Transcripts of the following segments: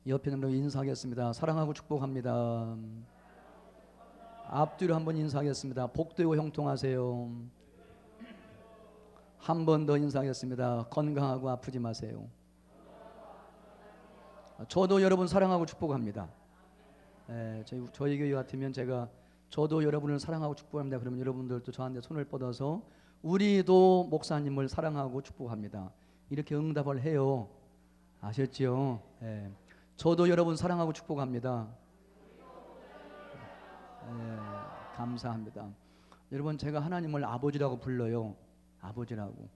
옆에 있는 분들 인사하겠습니다. 사랑하고 축복합니다. 앞뒤로 한번 인사하겠습니다. 복되고 형통하세요. 한 번 더 인사하겠습니다. 건강하고 아프지 마세요. 저도 여러분 사랑하고 축복합니다. 저희 교회 같으면 저도 여러분을 사랑하고 축복합니다. 그러면 여러분들도 저한테 손을 뻗어서 우리도 목사님을 사랑하고 축복합니다. 이렇게 응답을 해요. 아셨죠? 저도 여러분 사랑하고 축복합니다. 감사합니다. 여러분, 제가 하나님을 아버지라고 불러요. 아버지라고.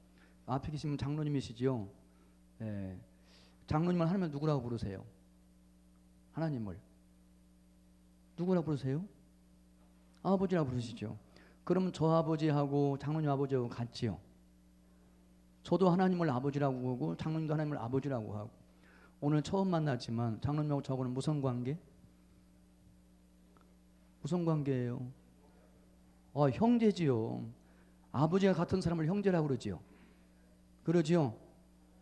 앞에 계시면 장로님이시죠? 장로님을 하나님을 누구라고 부르세요? 하나님을 누구라고 부르세요? 아버지라고 부르시죠. 그럼 저 아버지하고 장로님 아버지하고 같지요. 저도 하나님을 아버지라고 하고 장로님도 하나님을 아버지라고 하고. 오늘 처음 만났지만 장로님하고 저하고는 무슨 관계? 무슨 관계예요? 형제지요. 아버지가 같은 사람을 형제라고 그러지요. 그러지요.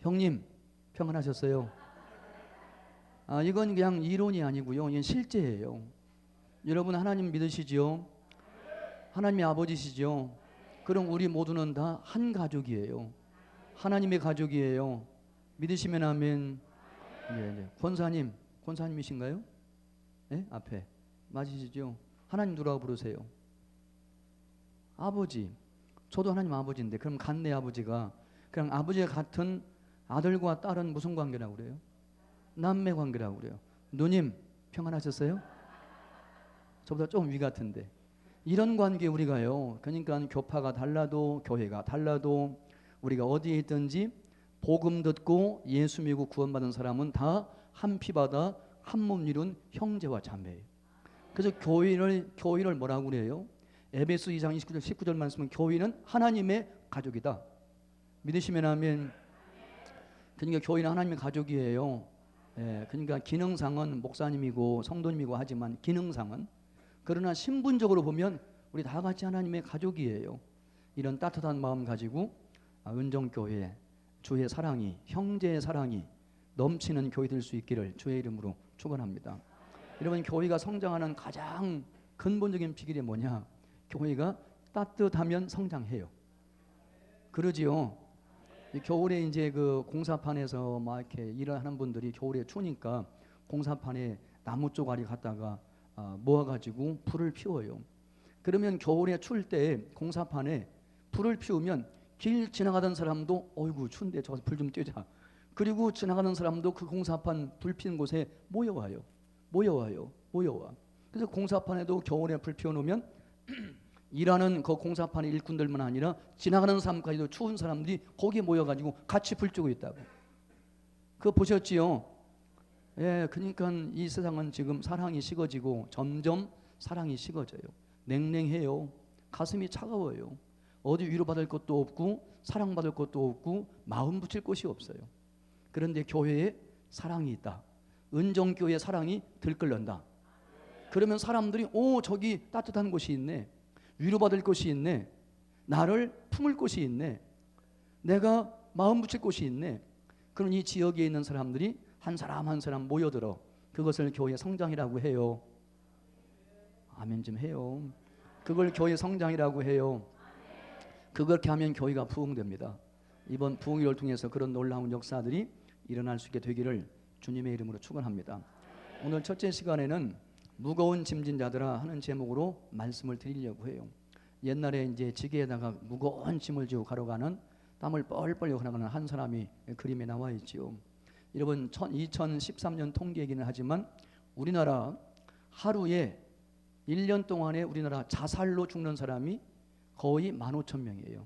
형님 평안하셨어요? 이건 그냥 이론이 아니고요. 이건 실제예요. 여러분 하나님 믿으시지요? 하나님의 아버지시죠? 그럼 우리 모두는 다 한 가족이에요. 하나님의 가족이에요. 믿으시면 아멘. 권사님이신가요? 앞에 맞으시죠? 하나님 누구라고 부르세요? 아버지. 저도 하나님 아버지인데 그럼 같네. 아버지가 그냥 아버지가 같은 아들과 딸은 무슨 관계라고 그래요? 남매 관계라고 그래요. 누님 평안하셨어요? 저보다 좀 위 같은데 이런 관계 우리가요. 그러니까 교파가 달라도 교회가 달라도 우리가 어디에 있든지 복음 듣고 예수 믿고 구원받은 사람은 다 한 피바다 한 몸 이룬 형제와 자매예요. 그래서 교회를 뭐라고 그래요? 에베소 2장 29절 19절 말씀은 교회는 하나님의 가족이다. 믿으시면 아멘. 그러니까 교회는 하나님의 가족이에요. 그러니까 기능상은 목사님이고 성도님이고 하지만 기능상은, 그러나 신분적으로 보면 우리 다 같이 하나님의 가족이에요. 이런 따뜻한 마음 가지고 은정교회 주의 사랑이, 형제의 사랑이 넘치는 교회 될 수 있기를 주의 이름으로 축원합니다. 여러분, 교회가 성장하는 가장 근본적인 비결이 뭐냐? 교회가 따뜻하면 성장해요. 그러지요. 겨울에 이제 그 공사판에서 막 이렇게 일을 하는 분들이 겨울에 추우니까 공사판에 나무 쪼가리 갖다가 모아가지고 불을 피워요. 그러면 겨울에 추울 때 공사판에 불을 피우면 길 지나가던 사람도 어이구 추운데 저가서 불 좀 떼자. 그리고 지나가는 사람도 그 공사판 불 피는 곳에 모여와요. 그래서 공사판에도 겨울에 불 피워놓으면 일하는 그 공사판의 일꾼들만 아니라 지나가는 사람까지도 추운 사람들이 거기에 모여가지고 같이 불 쬐고 있다고. 그거 보셨지요? 그러니까 이 세상은 지금 사랑이 식어지고 점점 사랑이 식어져요. 냉랭해요. 가슴이 차가워요. 어디 위로받을 것도 없고 사랑받을 것도 없고 마음 붙일 곳이 없어요. 그런데 교회에 사랑이 있다. 은정교회의 사랑이 들끓는다. 그러면 사람들이 저기 따뜻한 곳이 있네. 위로받을 곳이 있네. 나를 품을 곳이 있네. 내가 마음 붙일 곳이 있네. 그럼 이 지역에 있는 사람들이 한 사람 한 사람 모여들어 그것을 교회 성장이라고 해요. 아멘 좀 해요. 그걸 교회 성장이라고 해요. 그렇게 하면 교회가 부흥됩니다. 이번 부흥회를 통해서 그런 놀라운 역사들이 일어날 수 있게 되기를 주님의 이름으로 축원합니다. 오늘 첫째 시간에는 무거운 짐진 자들아 하는 제목으로 말씀을 드리려고 해요. 옛날에 이제 지게에다가 무거운 짐을 지고 가로가는 땀을 뻘뻘 흘려가는 한 사람이 그림에 나와 있지요. 여러분 2013년 통계이기는 하지만 우리나라 하루에 1년 동안에 우리나라 자살로 죽는 사람이 거의 15,000명이에요.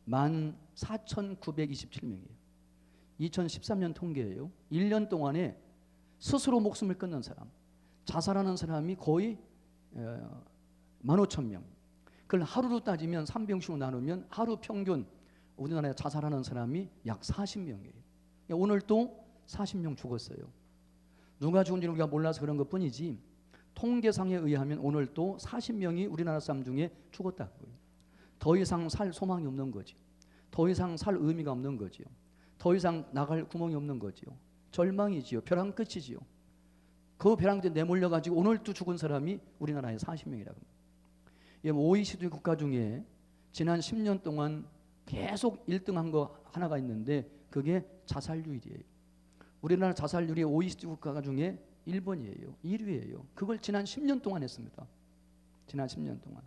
14,927명이에요. 2013년 통계예요. 1년 동안에 스스로 목숨을 끊는 사람, 자살하는 사람이 거의 15,000명. 그걸 하루로 따지면 3병씩으로 나누면 하루 평균 우리나라에 자살하는 사람이 약 40명이에요. 오늘 또 40명 죽었어요. 누가 죽은지는 우리가 몰라서 그런 것뿐이지 통계상에 의하면 오늘 또 40명이 우리나라 사람 중에 죽었다고요. 더 이상 살 소망이 없는 거죠. 더 이상 살 의미가 없는 거지요. 더 이상 나갈 구멍이 없는 거지요. 절망이지요. 벼랑 끝이지요. 그 벼랑끝에 내몰려 가지고 오늘도 죽은 사람이 우리나라에 40명이라고 합니다. OECD 국가 중에 지난 10년 동안 계속 1등한 거 하나가 있는데 그게 자살률이에요. 우리나라 자살률이 OECD 국가 중에 1번이에요. 1위예요. 그걸 지난 10년 동안 했습니다. 지난 10년 동안.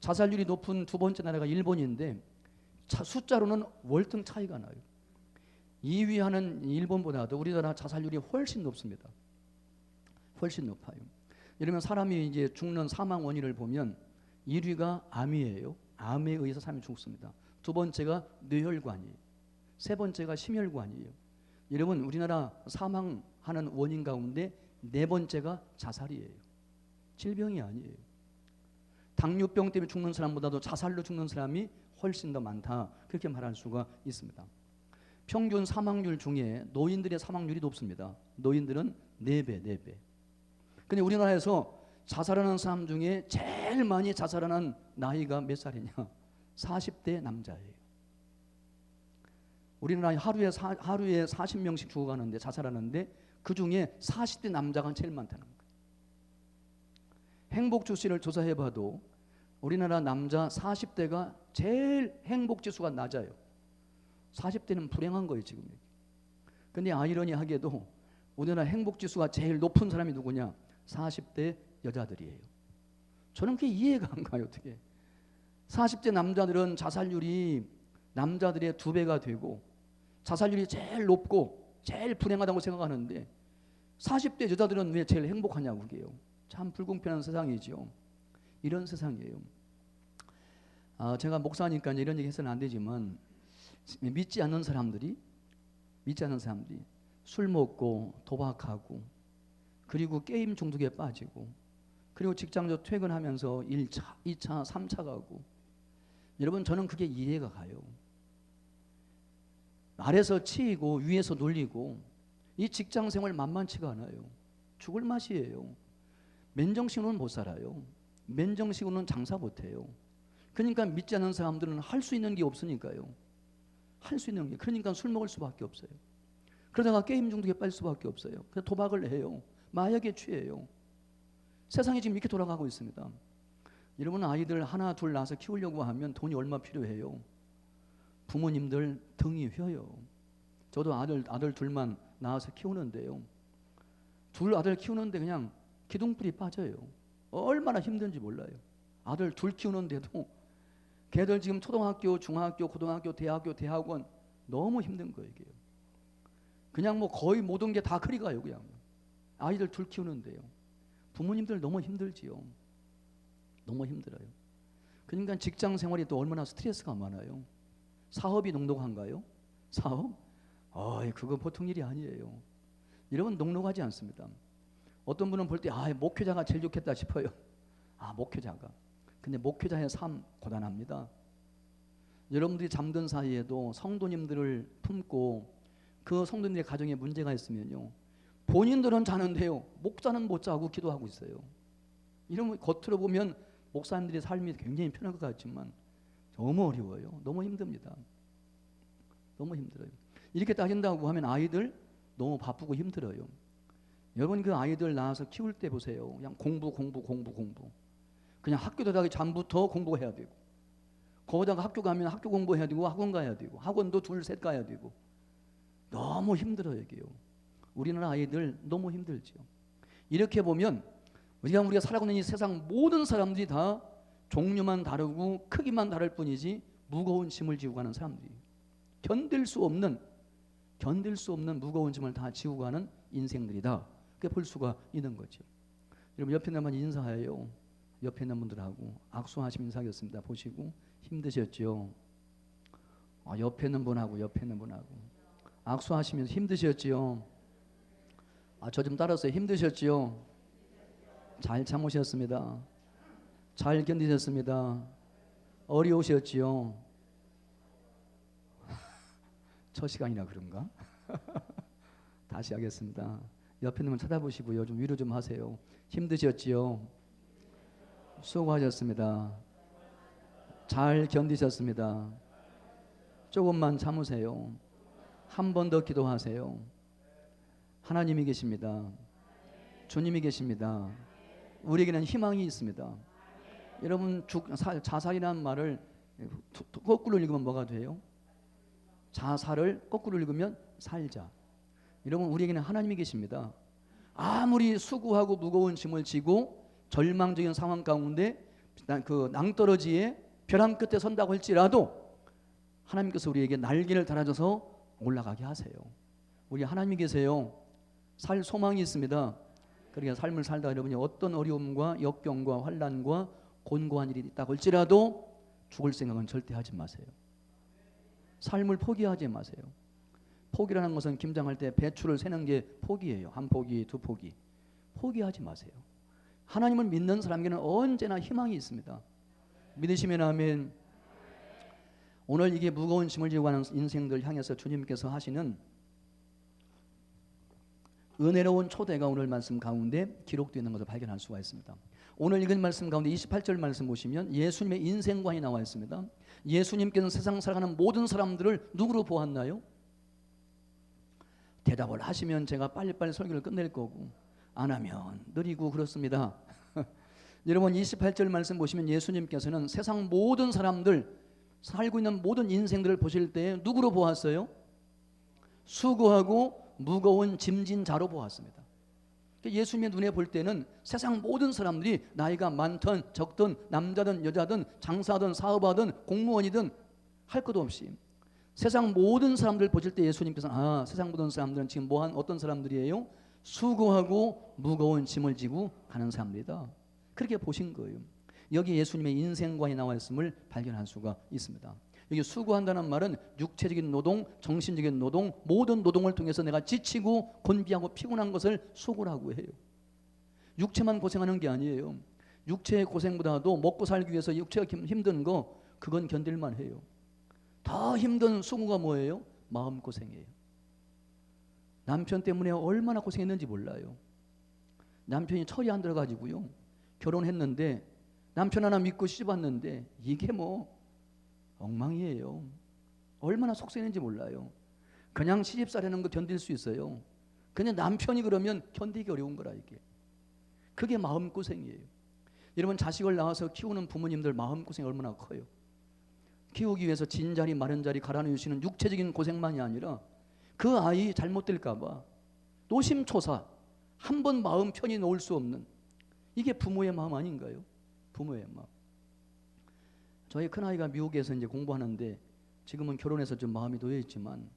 자살률이 높은 두 번째 나라가 일본인데 숫자로는 월등 차이가 나요. 2위 하는 일본보다도 우리나라 자살률이 훨씬 높습니다. 훨씬 높아요. 이러면 사람이 이제 죽는 사망 원인을 보면 1위가 암이에요. 암에 의해서 사람이 죽습니다. 두 번째가 뇌혈관이에요. 세 번째가 심혈관이에요. 여러분 우리나라 사망하는 원인 가운데 네 번째가 자살이에요. 질병이 아니에요. 당뇨병 때문에 죽는 사람보다도 자살로 죽는 사람이 훨씬 더 많다. 그렇게 말할 수가 있습니다. 평균 사망률 중에 노인들의 사망률이 높습니다. 노인들은 4배, 4배. 근데 우리나라에서 자살하는 사람 중에 제일 많이 자살하는 나이가 몇 살이냐? 40대 남자예요. 우리나라 하루에 40명씩 죽어가는데 자살하는데 그 중에 40대 남자가 제일 많다는 거예요. 행복주시를 조사해봐도 우리나라 남자 40대가 제일 행복지수가 낮아요. 40대는 불행한 거예요 지금. 근데 아이러니하게도 우리나라 행복지수가 제일 높은 사람이 누구냐? 40대 여자들이에요. 저는 그게 이해가 안 가요. 어떻게 40대 남자들은 자살률이 남자들의 2배가 되고 자살률이 제일 높고 제일 불행하다고 생각하는데 40대 여자들은 왜 제일 행복하냐고. 그게요. 참 불공평한 세상이죠. 이런 세상이에요. 제가 목사니까 이런 얘기 해서는 안 되지만 믿지 않는 사람들이 술 먹고 도박하고 그리고 게임 중독에 빠지고 그리고 직장에서 퇴근하면서 1차, 2차, 3차 가고 여러분 저는 그게 이해가 가요. 아래서 치이고 위에서 놀리고 이 직장 생활 만만치가 않아요. 죽을 맛이에요. 맨정신으로는 못 살아요. 맨정신으로는 장사 못해요. 그러니까 믿지 않는 사람들은 할 수 있는 게 없으니까요. 할 수 있는 게 그러니까 술 먹을 수밖에 없어요. 그러다가 게임 중독에 빠질 수밖에 없어요. 그래서 도박을 해요. 마약에 취해요. 세상이 지금 이렇게 돌아가고 있습니다. 여러분 아이들 하나 둘 낳아서 키우려고 하면 돈이 얼마 필요해요. 부모님들 등이 휘어요. 저도 아들 둘만 낳아서 키우는데요. 둘 아들 키우는데 그냥 기둥불이 빠져요. 얼마나 힘든지 몰라요. 아들 둘 키우는데도 걔들 지금 초등학교, 중학교, 고등학교, 대학교, 대학원 너무 힘든 거예요. 이게요. 그냥 뭐 거의 모든 게 다 그리 가요. 그냥 아이들 둘 키우는데요. 부모님들 너무 힘들지요. 너무 힘들어요. 그러니까 직장 생활이 또 얼마나 스트레스가 많아요. 사업이 녹록한가요? 사업? 그거 보통 일이 아니에요. 여러분 녹록하지 않습니다. 어떤 분은 볼 때 목회자가 제일 좋겠다 싶어요. 목회자가. 근데 목회자의 삶 고단합니다. 여러분들이 잠든 사이에도 성도님들을 품고 그 성도님들의 가정에 문제가 있으면요. 본인들은 자는데요. 목사는 못 자고 기도하고 있어요. 이러면 겉으로 보면 목사님들의 삶이 굉장히 편할 것 같지만 너무 어려워요. 너무 힘듭니다. 너무 힘들어요. 이렇게 따진다고 하면 아이들 너무 바쁘고 힘들어요. 여러분 그 아이들 낳아서 키울 때 보세요. 그냥 공부. 그냥 학교 들어가기 전부터 공부해야 되고 거기다가 학교 가면 학교 공부해야 되고 학원 가야 되고 학원도 둘, 셋 가야 되고 너무 힘들어요. 이게요. 우리나라 아이들 너무 힘들죠. 이렇게 보면 우리가 살아가는 이 세상 모든 사람들이 다 종류만 다르고 크기만 다를 뿐이지 무거운 짐을 지고 가는 사람들이 견딜 수 없는 무거운 짐을 다 지고 가는 인생들이다. 그렇게 볼 수가 있는 거죠. 여러분 옆에 있는 분 인사해요. 옆에 있는 분들하고 악수하시면 인사하겠습니다. 보시고 힘드셨죠? 옆에 있는 분하고 악수하시면서 힘드셨지요? 저 좀 따라서 힘드셨지요? 잘 참으셨습니다. 잘 견디셨습니다. 어려우셨지요? 첫 시간이라 그런가? 다시 하겠습니다. 옆에 있는 분 쳐다보시고요. 좀 위로 좀 하세요. 힘드셨지요? 수고하셨습니다. 잘 견디셨습니다. 조금만 참으세요. 한 번 더 기도하세요. 하나님이 계십니다. 주님이 계십니다. 우리에게는 희망이 있습니다. 여러분 자살이라는 말을 거꾸로 읽으면 뭐가 돼요? 자살을 거꾸로 읽으면 살자. 여러분 우리에게는 하나님이 계십니다. 아무리 수고하고 무거운 짐을 지고 절망적인 상황 가운데 그 낭떠러지에 벼랑 끝에 선다고 할지라도 하나님께서 우리에게 날개를 달아줘서 올라가게 하세요. 우리 하나님이 계세요. 살 소망이 있습니다. 그러니까 삶을 살다 여러분이 어떤 어려움과 역경과 환난과 곤고한 일이 있다고 할지라도 죽을 생각은 절대 하지 마세요. 삶을 포기하지 마세요. 포기라는 것은 김장할 때 배추를 세는 게 포기예요. 한 포기, 두 포기. 포기하지 마세요. 하나님을 믿는 사람에게는 언제나 희망이 있습니다. 믿으시면 아멘. 오늘 이게 무거운 짐을 지고 가는 인생들 향해서 주님께서 하시는 은혜로운 초대가 오늘 말씀 가운데 기록되어 있는 것을 발견할 수가 있습니다. 오늘 읽은 말씀 가운데 28절 말씀 보시면 예수님의 인생관이 나와 있습니다. 예수님께서는 세상 살아가는 모든 사람들을 누구로 보았나요? 대답을 하시면 제가 빨리빨리 설교를 끝낼 거고 안 하면 느리고 그렇습니다. 여러분 28절 말씀 보시면 예수님께서는 세상 모든 사람들 살고 있는 모든 인생들을 보실 때 누구로 보았어요? 수고하고 무거운 짐진 자로 보았습니다. 예수님의 눈에 볼 때는 세상 모든 사람들이 나이가 많든 적든 남자든 여자든 장사든 사업하든 공무원이든 할 것 없이 세상 모든 사람들 보실 때 예수님께서는 세상 모든 사람들은 지금 어떤 사람들이에요? 수고하고 무거운 짐을 지고 가는 사람들이다. 그렇게 보신 거예요. 여기 예수님의 인생관이 나와 있음을 발견할 수가 있습니다. 여기 수고한다는 말은 육체적인 노동, 정신적인 노동, 모든 노동을 통해서 내가 지치고 곤비하고 피곤한 것을 수고라고 해요. 육체만 고생하는 게 아니에요. 육체의 고생보다도 먹고 살기 위해서 육체가 힘든 거 그건 견딜만 해요. 더 힘든 수고가 뭐예요? 마음고생이에요. 남편 때문에 얼마나 고생했는지 몰라요. 남편이 철이 안 들어가지고요. 결혼했는데 남편 하나 믿고 시집 왔는데 이게 뭐 엉망이에요. 얼마나 속쓰는지 몰라요. 그냥 시집살이라는 거 견딜 수 있어요. 그냥 남편이 그러면 견디기 어려운 거라 이게. 그게 마음고생이에요. 여러분 자식을 낳아서 키우는 부모님들 마음고생이 얼마나 커요. 키우기 위해서 진 자리 마른 자리 갈아넣으시는 육체적인 고생만이 아니라 그 아이 잘못될까 봐 노심초사 한 번 마음 편히 놓을 수 없는 이게 부모의 마음 아닌가요? 부모의 마음. 저희 큰아이가 미국에서 이제 공부하는데 지금은 결혼해서 좀 마음이 놓여 있지만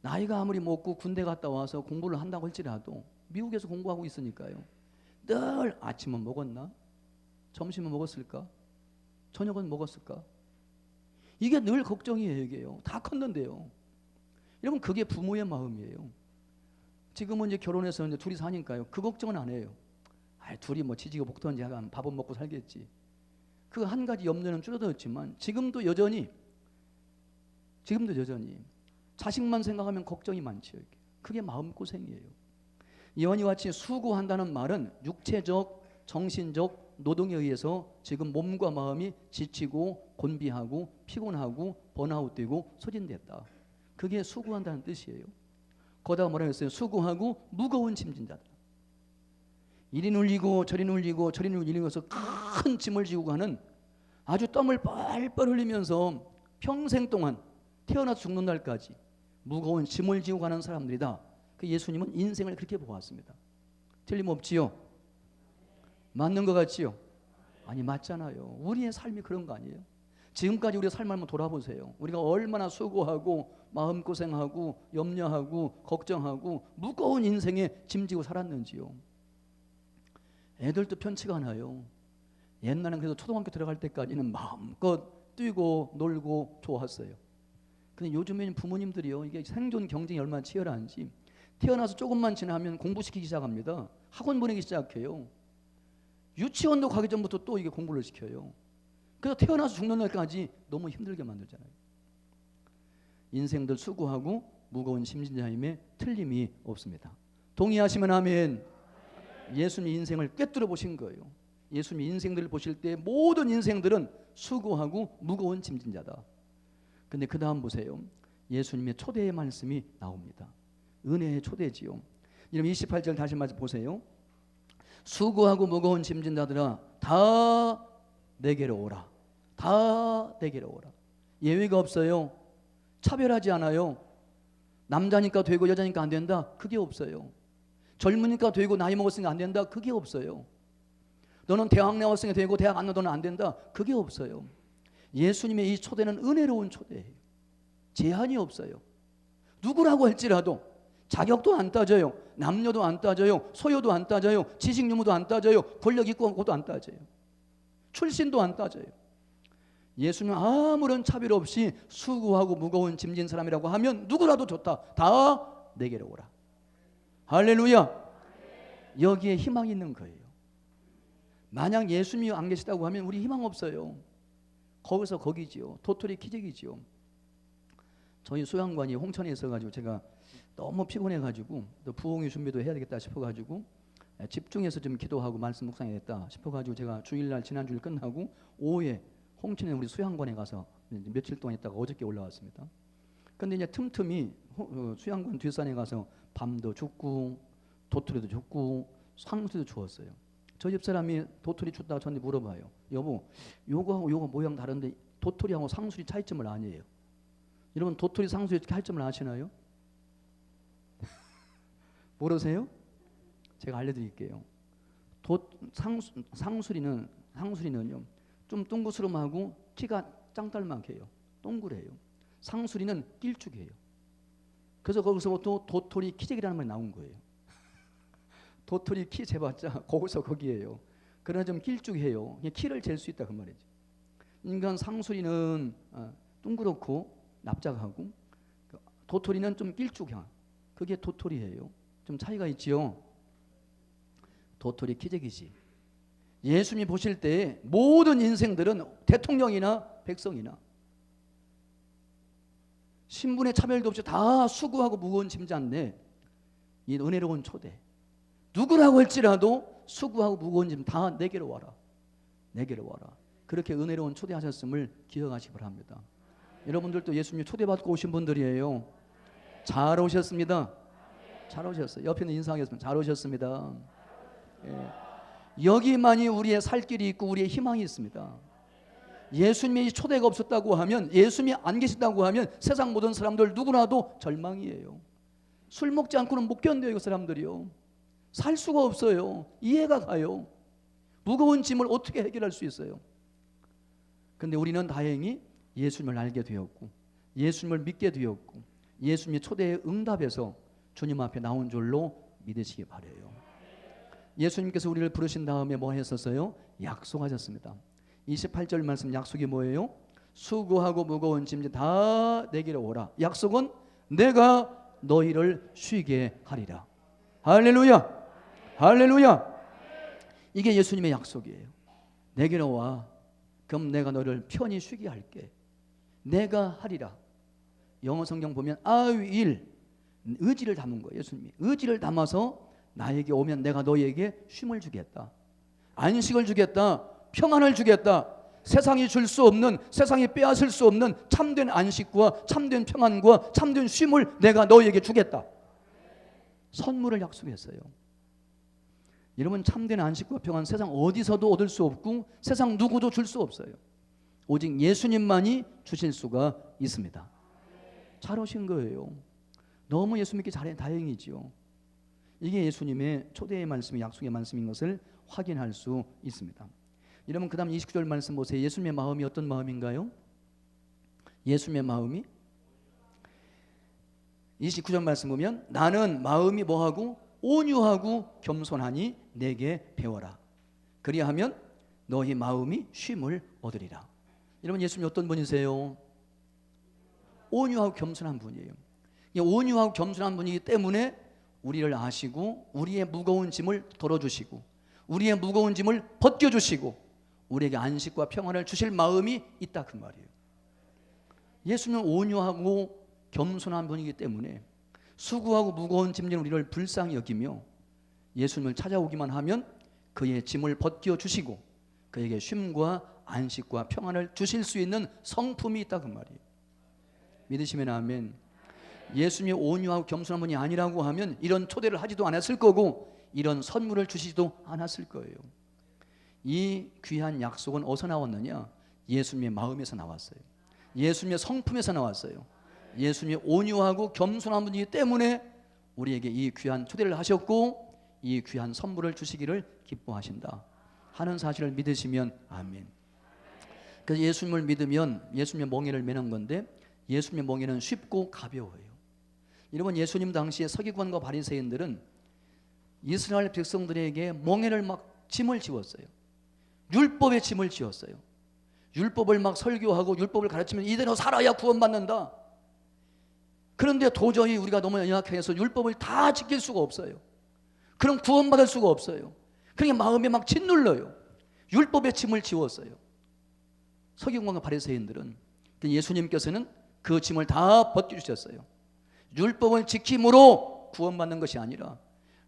나이가 아무리 먹고 군대 갔다 와서 공부를 한다고 할지라도 미국에서 공부하고 있으니까요. 늘 아침은 먹었나? 점심은 먹었을까? 저녁은 먹었을까? 이게 늘 걱정이에요. 이게요. 다 컸는데요. 여러분 그게 부모의 마음이에요. 지금은 이제 결혼해서 이제 둘이 사니까요. 그 걱정은 안 해요. 둘이 뭐 지지고 볶던지 하면 밥은 먹고 살겠지. 그 한 가지 염려는 줄어들었지만 지금도 여전히 자식만 생각하면 걱정이 많죠. 그게 마음고생이에요. 이와 같이 수고한다는 말은 육체적, 정신적 노동에 의해서 지금 몸과 마음이 지치고 곤비하고 피곤하고 번아웃되고 소진됐다. 그게 수고한다는 뜻이에요. 거기다가 뭐라고 했어요? 수고하고 무거운 짐진 자다. 이리 눌리고 저리 눌리고 저리 눌리면서 큰 짐을 지고 가는 아주 땀을 뻘뻘 흘리면서 평생 동안 태어나서 죽는 날까지 무거운 짐을 지고 가는 사람들이다. 그 예수님은 인생을 그렇게 보았습니다. 틀림없지요? 맞는 것 같지요? 아니 맞잖아요. 우리의 삶이 그런 거 아니에요? 지금까지 우리의 삶을 한번 돌아보세요. 우리가 얼마나 수고하고 마음고생하고 염려하고 걱정하고 무거운 인생에 짐지고 살았는지요. 애들도 편치가 않아요. 옛날엔 그래도 초등학교 들어갈 때까지는 마음껏 뛰고 놀고 좋았어요. 근데 요즘에는 부모님들이요, 이게 생존 경쟁이 얼마나 치열한지 태어나서 조금만 지나면 공부시키기 시작합니다. 학원 보내기 시작해요. 유치원도 가기 전부터 또 이게 공부를 시켜요. 그래서 태어나서 죽는 날까지 너무 힘들게 만들잖아요. 인생들 수고하고 무거운 심진자임에 틀림이 없습니다. 동의하시면 아멘. 예수님 인생을 꿰뚫어 보신 거예요. 예수님 인생들을 보실 때 모든 인생들은 수고하고 무거운 짐진자다. 근데 그 다음 보세요. 예수님의 초대의 말씀이 나옵니다. 은혜의 초대지요. 여러분 28절 다시 말씀 보세요. 수고하고 무거운 짐진 자들아 다 내게로 오라. 다 내게로 오라. 예외가 없어요. 차별하지 않아요. 남자니까 되고 여자니까 안 된다. 그게 없어요. 젊으니까 되고 나이 먹었으니까 안 된다. 그게 없어요. 너는 대학 나왔으니까 되고 대학 안 나와서는 안 된다. 그게 없어요. 예수님의 이 초대는 은혜로운 초대예요. 제한이 없어요. 누구라고 할지라도 자격도 안 따져요. 남녀도 안 따져요. 소유도 안 따져요. 지식 유무도 안 따져요. 권력 있고 없고도 안 따져요. 출신도 안 따져요. 예수님은 아무런 차별 없이 수고하고 무거운 짐진 사람이라고 하면 누구라도 좋다. 다 내게로 오라. 할렐루야. 여기에 희망이 있는 거예요. 만약 예수님이 안 계시다고 하면 우리 희망 없어요. 거기서 거기지요. 도토리 키재기지요. 저희 수양관이 홍천에 있어가지고 제가 너무 피곤해가지고 또 부흥회 준비도 해야 되겠다 싶어가지고 집중해서 좀 기도하고 말씀 묵상해야겠다 싶어가지고 제가 주일날 지난 주일 끝나고 오후에 홍천에 우리 수양관에 가서 며칠 동안 있다가 어저께 올라왔습니다. 근데 이제 틈틈이 수양관 뒷산에 가서 밤도 춥고 도토리도 춥고 상수도 추웠어요. 저 집사람이 도토리 춥다고 저한테 물어봐요. 여보, 요거하고 요거 모양 다른데 도토리하고 상수리 차이점을 아니에요. 여러분 도토리 상수리 차이점을 아시나요? 모르세요? 제가 알려드릴게요. 상수리는요 좀 동그스름하고 키가 짱딸막해요. 동그래요. 상수리는 길쭉해요. 그래서 거기서부터 도토리 키재기라는 말이 나온 거예요. 도토리 키 재봤자 거기서 거기에요. 그러나 좀 길쭉해요. 키를 잴 수 있다 그 말이죠. 인간 상수리는 둥그렇고 납작하고 도토리는 좀 길쭉한 그게 도토리예요. 좀 차이가 있지요. 도토리 키재기지. 예수님이 보실 때 모든 인생들은 대통령이나 백성이나 신분의 차별도 없이 다 수고하고 무거운 짐자인데 이 은혜로운 초대 누구라고 할지라도 수고하고 무거운 짐 다 내게로 와라. 내게로 와라. 그렇게 은혜로운 초대하셨음을 기억하시기 바랍니다. 여러분들도 예수님 초대받고 오신 분들이에요. 잘 오셨습니다. 잘 오셨어요. 옆에 있는 인사하겠습니다. 잘 오셨습니다. 예. 여기만이 우리의 살 길이 있고 우리의 희망이 있습니다. 예수님의 초대가 없었다고 하면 예수님이 안 계시다고 하면 세상 모든 사람들 누구나도 절망이에요. 술 먹지 않고는 못 견뎌요. 이 사람들이요. 살 수가 없어요. 이해가 가요. 무거운 짐을 어떻게 해결할 수 있어요? 근데 우리는 다행히 예수님을 알게 되었고 예수님을 믿게 되었고 예수님의 초대에 응답해서 주님 앞에 나온 줄로 믿으시기 바라요. 예수님께서 우리를 부르신 다음에 뭐 했었어요? 약속하셨습니다. 28절 말씀 약속이 뭐예요? 수고하고 무거운 짐 다 내게로 오라. 약속은 내가 너희를 쉬게 하리라. 할렐루야. 할렐루야. 이게 예수님의 약속이에요. 내게로 와. 그럼 내가 너를 편히 쉬게 할게. 내가 하리라. 영어 성경 보면 I will 의지를 담은 거예요. 예수님이 의지를 담아서 나에게 오면 내가 너희에게 쉼을 주겠다. 안식을 주겠다. 평안을 주겠다. 세상이 줄 수 없는 세상이 빼앗을 수 없는 참된 안식과 참된 평안과 참된 쉼을 내가 너희에게 주겠다. 선물을 약속했어요. 여러분 참된 안식과 평안 세상 어디서도 얻을 수 없고 세상 누구도 줄 수 없어요. 오직 예수님만이 주실 수가 있습니다. 잘 오신 거예요. 너무 예수 믿기 잘해 다행이지요. 이게 예수님의 초대의 말씀이 약속의 말씀인 것을 확인할 수 있습니다. 여러분 그 다음 29절 말씀 보세요. 예수님의 마음이 어떤 마음인가요? 예수님의 마음이 29절 말씀 보면 나는 마음이 뭐하고 온유하고 겸손하니 내게 배워라. 그리하면 너희 마음이 쉼을 얻으리라. 여러분 예수님이 어떤 분이세요? 온유하고 겸손한 분이에요. 온유하고 겸손한 분이기 때문에 우리를 아시고 우리의 무거운 짐을 덜어주시고 우리의 무거운 짐을 벗겨주시고 우리에게 안식과 평안을 주실 마음이 있다 그 말이에요. 예수님은 온유하고 겸손한 분이기 때문에 수고하고 무거운 짐진 우리를 불쌍히 여기며 예수님을 찾아오기만 하면 그의 짐을 벗겨주시고 그에게 쉼과 안식과 평안을 주실 수 있는 성품이 있다 그 말이에요. 믿으시면 아멘. 예수님이 온유하고 겸손한 분이 아니라고 하면 이런 초대를 하지도 않았을 거고 이런 선물을 주시지도 않았을 거예요. 이 귀한 약속은 어디서 나왔느냐? 예수님의 마음에서 나왔어요. 예수님의 성품에서 나왔어요. 예수님이 온유하고 겸손한 분이기 때문에 우리에게 이 귀한 초대를 하셨고 이 귀한 선물을 주시기를 기뻐하신다 하는 사실을 믿으시면 아멘. 그래서 예수님을 믿으면 예수님의 멍에를 매는 건데 예수님의 멍에는 쉽고 가벼워요. 여러분, 예수님 당시에 서기관과 바리새인들은 이스라엘 백성들에게 멍에를 막 짐을 지웠어요. 율법의 짐을 지었어요. 율법을 막 설교하고 율법을 가르치면 이대로 살아야 구원받는다. 그런데 도저히 우리가 너무 연약해서 율법을 다 지킬 수가 없어요. 그럼 구원받을 수가 없어요. 그러니까 마음에 막 짓눌러요. 율법의 짐을 지웠어요. 서기관과 바리새인들은. 예수님께서는 그 짐을 다 벗겨주셨어요. 율법을 지킴으로 구원받는 것이 아니라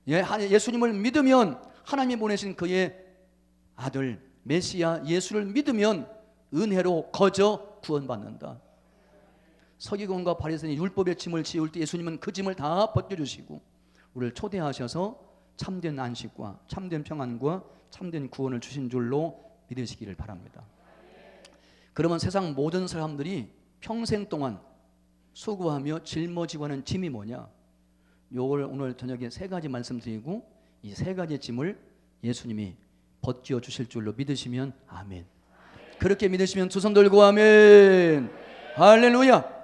예수님을 믿으면 하나님이 보내신 그의 아들 메시아 예수를 믿으면 은혜로 거저 구원받는다. 서기관과 바리새인이 율법의 짐을 지울 때 예수님은 그 짐을 다 벗겨주시고 우리를 초대하셔서 참된 안식과 참된 평안과 참된 구원을 주신 줄로 믿으시기를 바랍니다. 그러면 세상 모든 사람들이 평생 동안 수고하며 짊어지고 하는 짐이 뭐냐? 요걸 오늘 저녁에 세 가지 말씀드리고 이 세 가지 짐을 예수님이 벗겨 주실 줄로 믿으시면 아멘. 그렇게 믿으시면 두 손 들고 아멘. 할렐루야.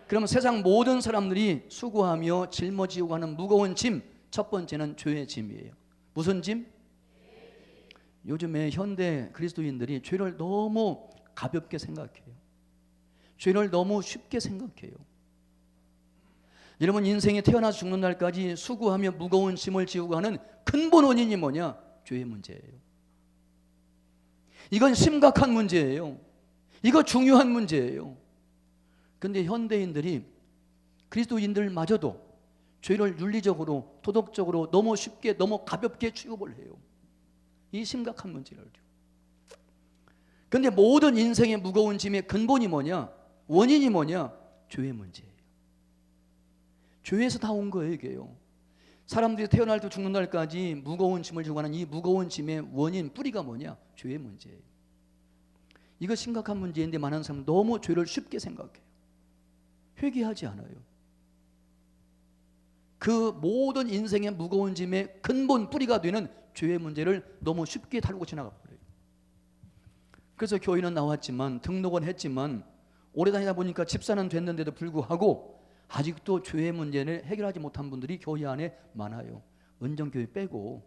그러면 세상 모든 사람들이 수고하며 짊어지고 하는 무거운 짐, 첫 번째는 죄의 짐이에요. 무슨 짐? 요즘에 현대 그리스도인들이 죄를 너무 가볍게 생각해요. 죄를 너무 쉽게 생각해요. 여러분, 인생에 태어나서 죽는 날까지 수고하며 무거운 짐을 지우고 하는 근본 원인이 뭐냐? 죄의 문제예요. 이건 심각한 문제예요. 이거 중요한 문제예요. 그런데 현대인들이 그리스도인들마저도 죄를 윤리적으로 도덕적으로 너무 쉽게 너무 가볍게 취급을 해요. 이 심각한 문제를. 그런데 모든 인생의 무거운 짐의 근본이 뭐냐? 원인이 뭐냐? 죄의 문제예요. 죄에서 다 온 거예요, 이게요. 사람들이 태어날 때 죽는 날까지 무거운 짐을 지고 가는 이 무거운 짐의 원인, 뿌리가 뭐냐? 죄의 문제예요. 이거 심각한 문제인데 많은 사람은 너무 죄를 쉽게 생각해요. 회개하지 않아요. 그 모든 인생의 무거운 짐의 근본 뿌리가 되는 죄의 문제를 너무 쉽게 다루고 지나가 버려요. 그래서 교회는 나왔지만 등록은 했지만 오래 다니다 보니까 집사는 됐는데도 불구하고 아직도 죄의 문제를 해결하지 못한 분들이 교회 안에 많아요. 은정교회 빼고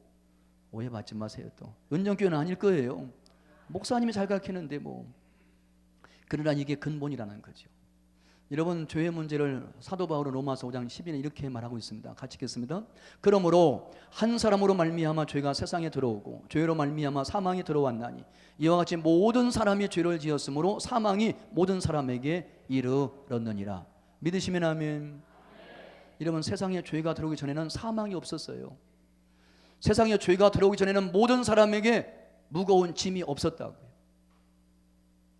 오해받지 마세요. 또 은정교회는 아닐 거예요. 목사님이 잘 가르치는데 뭐. 그러나 이게 근본이라는 거죠. 여러분, 죄의 문제를 사도 바울은 로마서 5장 12절에 이렇게 말하고 있습니다. 같이 읽겠습니다. 그러므로 한 사람으로 말미암아 죄가 세상에 들어오고 죄로 말미암아 사망이 들어왔나니 이와 같이 모든 사람이 죄를 지었으므로 사망이 모든 사람에게 이르렀느니라. 믿으시면 아멘. 여러분, 세상에 죄가 들어오기 전에는 사망이 없었어요. 세상에 죄가 들어오기 전에는 모든 사람에게 무거운 짐이 없었다고요.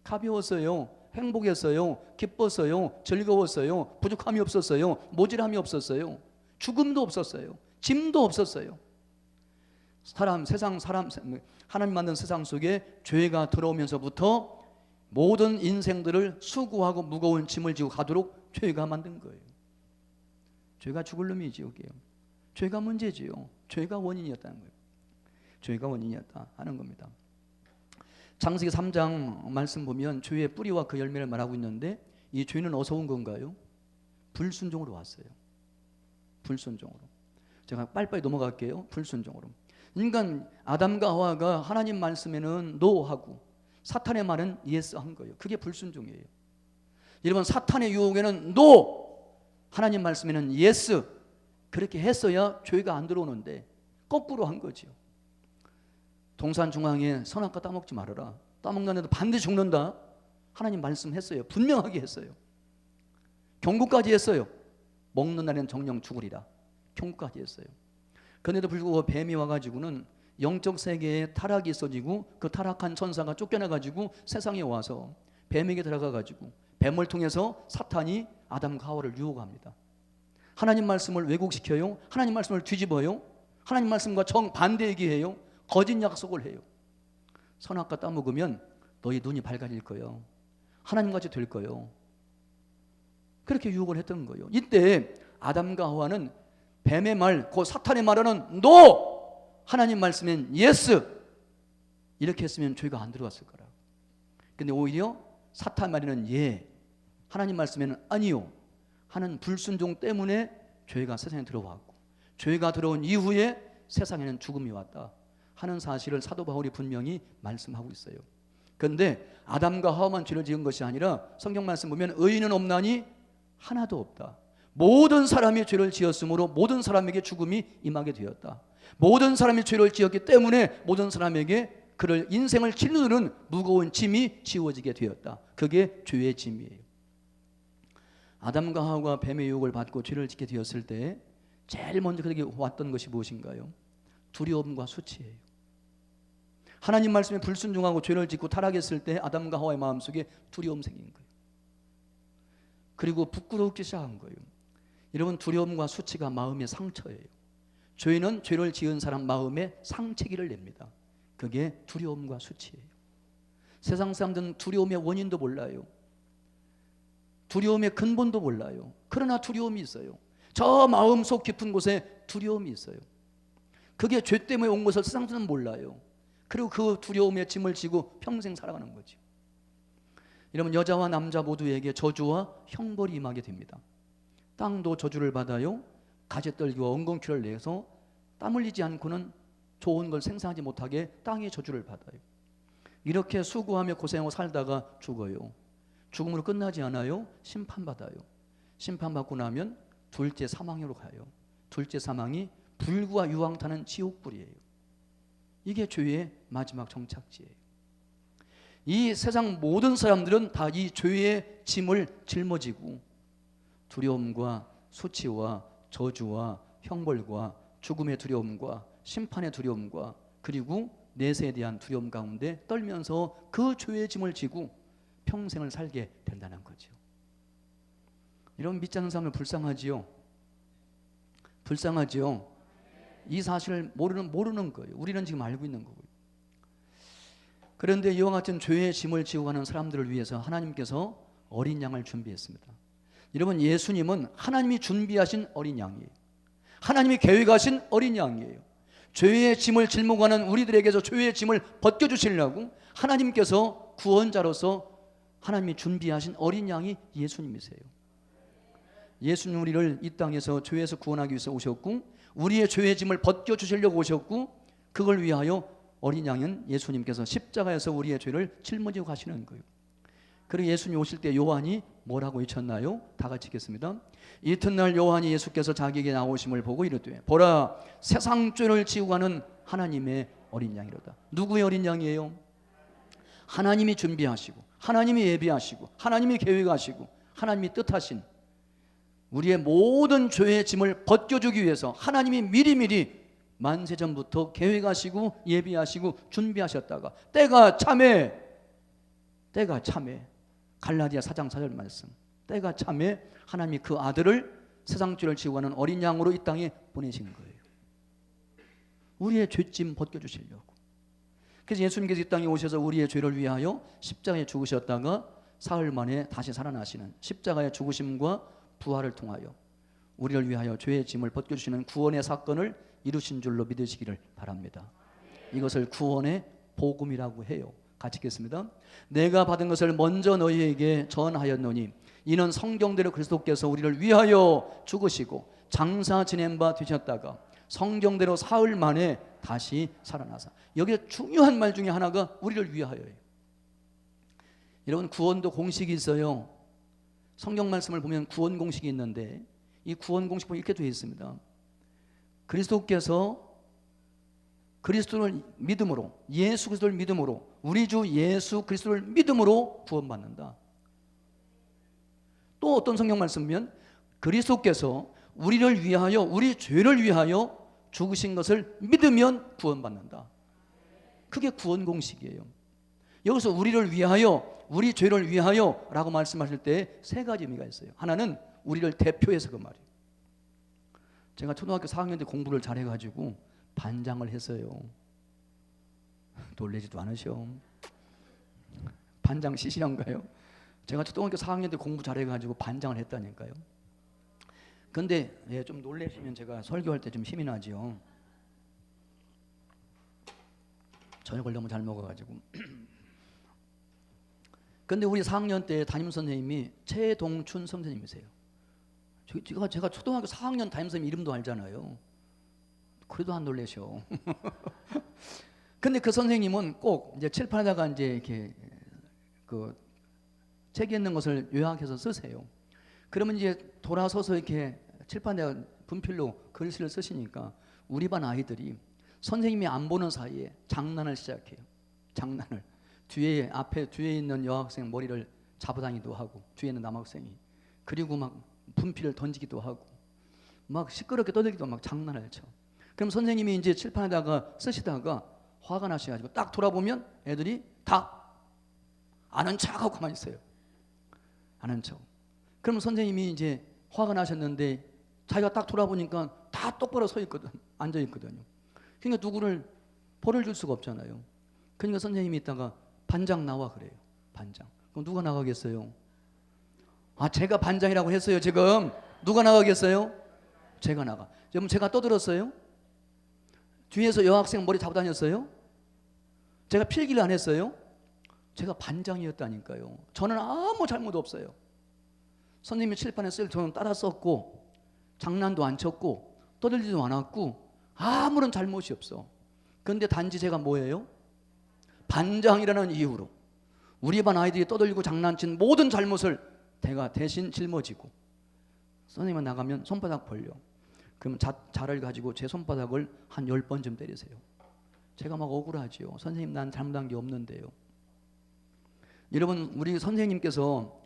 가벼웠어요. 행복했어요. 기뻤어요. 즐거웠어요. 부족함이 없었어요. 모질함이 없었어요. 죽음도 없었어요. 짐도 없었어요. 세상 하나님 만든 세상 속에 죄가 들어오면서부터 모든 인생들을 수고하고 무거운 짐을 지고 가도록 죄가 만든 거예요. 죄가 죽을 놈이지요. 죄가 문제지요. 죄가 원인이었다는 거예요. 죄가 원인이었다 하는 겁니다. 창세기 3장 말씀 보면 죄의 뿌리와 그 열매를 말하고 있는데 이 죄는 어디서 온 건가요? 불순종으로 왔어요. 불순종으로. 제가 빨리빨리 넘어갈게요. 불순종으로. 그러니까 아담과 하와가 하나님 말씀에는 노 하고 사탄의 말은 예스 한 거예요. 그게 불순종이에요. 여러분, 사탄의 유혹에는 노, 하나님 말씀에는 예스, 그렇게 했어야 죄가 안 들어오는데 거꾸로 한 거죠. 동산 중앙에 선악과 따먹지 말아라. 따먹는 애도 반드시 죽는다. 하나님 말씀했어요. 분명하게 했어요. 경고까지 했어요. 먹는 날에는 정령 죽으리라. 경고까지 했어요. 그런데도 불구하고 뱀이 와가지고는 영적 세계에 타락이 있어지고 그 타락한 천사가 쫓겨나가지고 세상에 와서 뱀에게 들어가가지고 뱀을 통해서 사탄이 아담과 하와를 유혹합니다. 하나님 말씀을 왜곡시켜요. 하나님 말씀을 뒤집어요. 하나님 말씀과 정반대 얘기해요. 거짓 약속을 해요. 선악과 따먹으면 너희 눈이 밝아질 거예요. 하나님같이 될 거예요. 그렇게 유혹을 했던 거예요. 이때 아담과 하와는 뱀의 말, 그 사탄의 말하는 NO! 하나님 말씀엔 yes! 이렇게 했으면 죄가 안 들어갔을 거라. 근데 오히려 사탄 말에는 예, 하나님 말씀에는 아니요 하는 불순종 때문에 죄가 세상에 들어왔고, 죄가 들어온 이후에 세상에는 죽음이 왔다 하는 사실을 사도 바울이 분명히 말씀하고 있어요. 그런데 아담과 하와만 죄를 지은 것이 아니라 성경 말씀 보면 의인은 없나니 하나도 없다. 모든 사람이 죄를 지었으므로 모든 사람에게 죽음이 임하게 되었다. 모든 사람이 죄를 지었기 때문에 모든 사람에게 그를 인생을 짓누르는 무거운 짐이 지워지게 되었다. 그게 죄의 짐이에요. 아담과 하와가 뱀의 유혹을 받고 죄를 짓게 되었을 때 제일 먼저 그에게 왔던 것이 무엇인가요? 두려움과 수치예요. 하나님 말씀에 불순종하고 죄를 짓고 타락했을 때 아담과 하와의 마음속에 두려움 생긴 거예요. 그리고 부끄럽기 시작한 거예요. 여러분, 두려움과 수치가 마음의 상처예요. 죄는 죄를 지은 사람 마음에 상처기를 냅니다. 그게 두려움과 수치예요. 세상 사람들은 두려움의 원인도 몰라요. 두려움의 근본도 몰라요. 그러나 두려움이 있어요. 저 마음속 깊은 곳에 두려움이 있어요. 그게 죄 때문에 온 것을 세상 사람은 몰라요. 그리고 그 두려움의 짐을 지고 평생 살아가는 거죠. 여러분, 여자와 남자 모두에게 저주와 형벌이 임하게 됩니다. 땅도 저주를 받아요. 가재떨기와 엉겅퀴를 내서 땀 흘리지 않고는 좋은 걸 생산하지 못하게 땅의 저주를 받아요. 이렇게 수고하며 고생하고 살다가 죽어요. 죽음으로 끝나지 않아요. 심판받아요. 심판받고 나면 둘째 사망으로 가요. 둘째 사망이 불과 유황 타는 지옥불이에요. 이게 죄의 마지막 정착지예요. 이 세상 모든 사람들은 다 이 죄의 짐을 짊어지고 두려움과 수치와 저주와 형벌과 죽음의 두려움과 심판의 두려움과 그리고 내세에 대한 두려움 가운데 떨면서 그 죄의 짐을 지고 평생을 살게 된다는 거죠. 이런 믿지 않는 사람은 불쌍하지요. 불쌍하지요. 이 사실을 모르는 거예요. 우리는 지금 알고 있는 거고요. 그런데 이와 같은 죄의 짐을 지고 가는 사람들을 위해서 하나님께서 어린 양을 준비했습니다. 여러분, 예수님은 하나님이 준비하신 어린 양이에요. 하나님이 계획하신 어린 양이에요. 죄의 짐을 짊어가는 우리들에게서 죄의 짐을 벗겨주시려고 하나님께서 구원자로서 하나님이 준비하신 어린 양이 예수님이세요. 예수님 우리를 이 땅에서 죄에서 구원하기 위해서 오셨고 우리의 죄의 짐을 벗겨주시려고 오셨고 그걸 위하여 어린 양은 예수님께서 십자가에서 우리의 죄를 짊어지고 가시는 거예요. 그리고 예수님 오실 때 요한이 뭐라고 외쳤나요? 다 같이 읽겠습니다. 이튿날 요한이 예수께서 자기에게 나오심을 보고 이르되 보라, 세상 죄를 지고 가는 하나님의 어린 양이로다. 누구의 어린 양이에요? 하나님이 준비하시고 하나님이 예비하시고 하나님이 계획하시고 하나님이 뜻하신 우리의 모든 죄의 짐을 벗겨주기 위해서 하나님이 미리미리 만세전부터 계획하시고 예비하시고 준비하셨다가 때가 참에 갈라디아 4장 4절 말씀, 때가 참에 하나님이 그 아들을 세상 죄를 지고 가는 어린 양으로 이 땅에 보내신 거예요. 우리의 죄짐 벗겨주시려고. 그래서 예수님께서 이 땅에 오셔서 우리의 죄를 위하여 십자가에 죽으셨다가 사흘 만에 다시 살아나시는 십자가의 죽으심과 부활을 통하여 우리를 위하여 죄의 짐을 벗겨주시는 구원의 사건을 이루신 줄로 믿으시기를 바랍니다. 이것을 구원의 복음이라고 해요. 같이 읽겠습니다. 내가 받은 것을 먼저 너희에게 전하였노니 이는 성경대로 그리스도께서 우리를 위하여 죽으시고 장사 지낸 바 되셨다가 성경대로 사흘 만에 다시 살아나사. 여기에 중요한 말 중에 하나가 우리를 위하여예요. 여러분, 구원도 공식이 있어요. 성경 말씀을 보면 구원 공식이 있는데 이 구원 공식 보면 이렇게 되어 있습니다. 그리스도께서 그리스도를 믿음으로, 예수 그리스도를 믿음으로, 우리 주 예수 그리스도를 믿음으로 구원받는다. 또 어떤 성경 말씀이면 그리스도께서 우리를 위하여, 우리 죄를 위하여 죽으신 것을 믿으면 구원받는다. 그게 구원 공식이에요. 여기서 우리를 위하여, 우리 죄를 위하여 라고 말씀하실 때 세 가지 의미가 있어요. 하나는 우리를 대표해서 그 말이에요. 제가 초등학교 4학년 때 공부를 잘해가지고 반장을 했어요. 놀라지도 않으셔. 반장 시시한가요? 제가 초등학교 4학년 때 공부 잘해가지고 반장을 했다니까요. 근데 좀 놀라시면 제가 설교할 때 좀 힘이 나죠. 저녁을 너무 잘 먹어가지고. 근데 우리 4학년 때 담임선생님이 최동춘 선생님이세요. 제가 초등학교 4학년 담임선생님 이름도 알잖아요. 그래도 안 놀라셔. 근데 그 선생님은 꼭 이제 칠판에다가 이제 이렇게 그 책에 있는 것을 요약해서 쓰세요. 그러면 이제 돌아서서 이렇게 칠판에다가 분필로 글씨를 쓰시니까 우리 반 아이들이 선생님이 안 보는 사이에 장난을 시작해요. 장난을. 앞에 뒤에 있는 여학생 머리를 잡아다니기도 하고, 뒤에 있는 남학생이. 그리고 막 분필을 던지기도 하고, 막 시끄럽게 떠들기도 막 장난을 쳐. 그럼 선생님이 이제 칠판에다가 쓰시다가 화가 나셔가지고 딱 돌아보면 애들이 다 아는 척하고 가만히 있어요. 아는 척. 그럼 선생님이 이제 화가 나셨는데 자기가 딱 돌아보니까 다 똑바로 서 있거든. 앉아 있거든요. 그러니까 누구를 벌을 줄 수가 없잖아요. 그러니까 선생님이 있다가 반장 나와 그래요. 반장. 그럼 누가 나가겠어요? 제가 반장이라고 했어요. 지금 누가 나가겠어요? 제가 나가. 그럼 제가 떠들었어요? 뒤에서 여학생 머리 잡고 다녔어요? 제가 필기를 안 했어요? 제가 반장이었다니까요. 저는 아무 잘못 없어요. 선생님이 칠판에 쓸 저는 따라 썼고, 장난도 안 쳤고, 떠들지도 않았고, 아무런 잘못이 없어. 그런데 단지 제가 뭐예요? 반장이라는 이유로 우리 반 아이들이 떠들고 장난친 모든 잘못을 내가 대신 짊어지고, 선생님은 나가면 손바닥 벌려. 그럼 자를 가지고 제 손바닥을 한 10번쯤 때리세요. 제가 막 억울하지요. 선생님 난 잘못한 게 없는데요. 여러분, 우리 선생님께서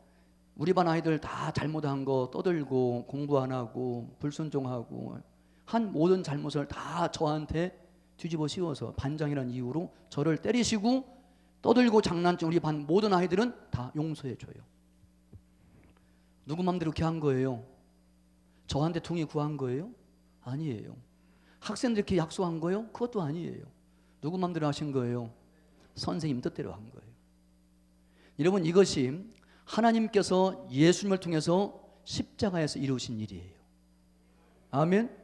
우리 반 아이들 다 잘못한 거 떠들고 공부 안 하고 불순종하고 한 모든 잘못을 다 저한테 뒤집어 씌워서 반장이라는 이유로 저를 때리시고 떠들고 장난친 우리 반 모든 아이들은 다 용서해 줘요. 누구 맘대로 이렇게 한 거예요? 저한테 둥이 구한 거예요? 아니에요. 학생들 이렇게 약속한 거예요? 그것도 아니에요. 누구 맘대로 하신 거예요? 선생님 뜻대로 한 거예요. 여러분, 이것이 하나님께서 예수님을 통해서 십자가에서 이루신 일이에요. 아멘.